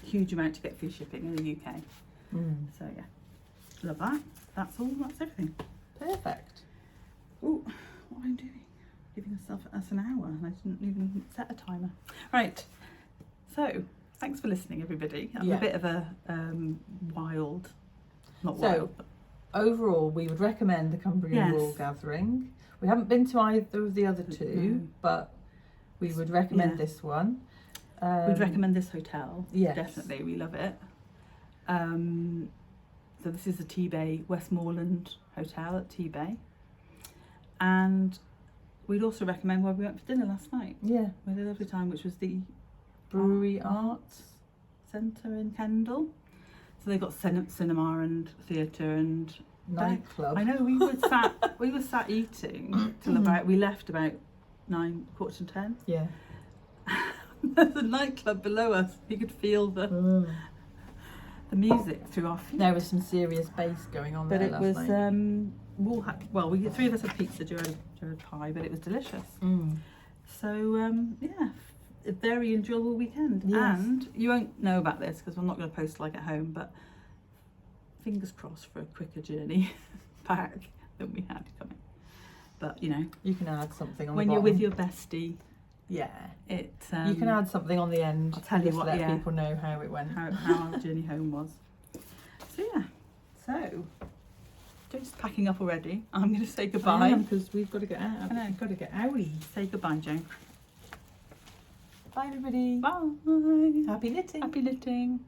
huge amount to get free shipping in the UK. So yeah, love that. That's all. That's everything. Perfect. Oh, what am I doing? Giving us an hour, and I didn't even set a timer. Right. So thanks for listening, everybody. That was a bit of a wild. Not wild. But overall, we would recommend the Cumbrian wool gathering. We haven't been to either of the other 2, but we would recommend this one. We'd recommend this hotel. Yes. Definitely, we love it. So this is the T-Bay Westmoreland Hotel at T-Bay. And we'd also recommend where we went for dinner last night. Yeah. We had a lovely time, which was the Brewery Arts Centre in Kendal. So they got cinema and theatre and nightclub. I know, we were sat eating till we left about 9, quarter to 10. Yeah. There's a nightclub below us. You could feel the music through our feet. There was some serious bass going on there last night. But it was 3 of us had pizza, Joe had pie, but it was delicious. So yeah, a very enjoyable weekend. Yes. And you won't know about this because I'm not going to post like at home, but fingers crossed for a quicker journey back than we had coming. But you know, you can add something on when the you're bottom. with your bestie. Yeah, you can add something on the end. I'll tell you what. Let people know how it went, how our journey home was. So yeah, so Joe's packing up already. I'm going to say goodbye because we've got to get out. I know. We've got to get outy. Say goodbye, Joe. Bye, everybody. Bye. Happy knitting. Happy knitting.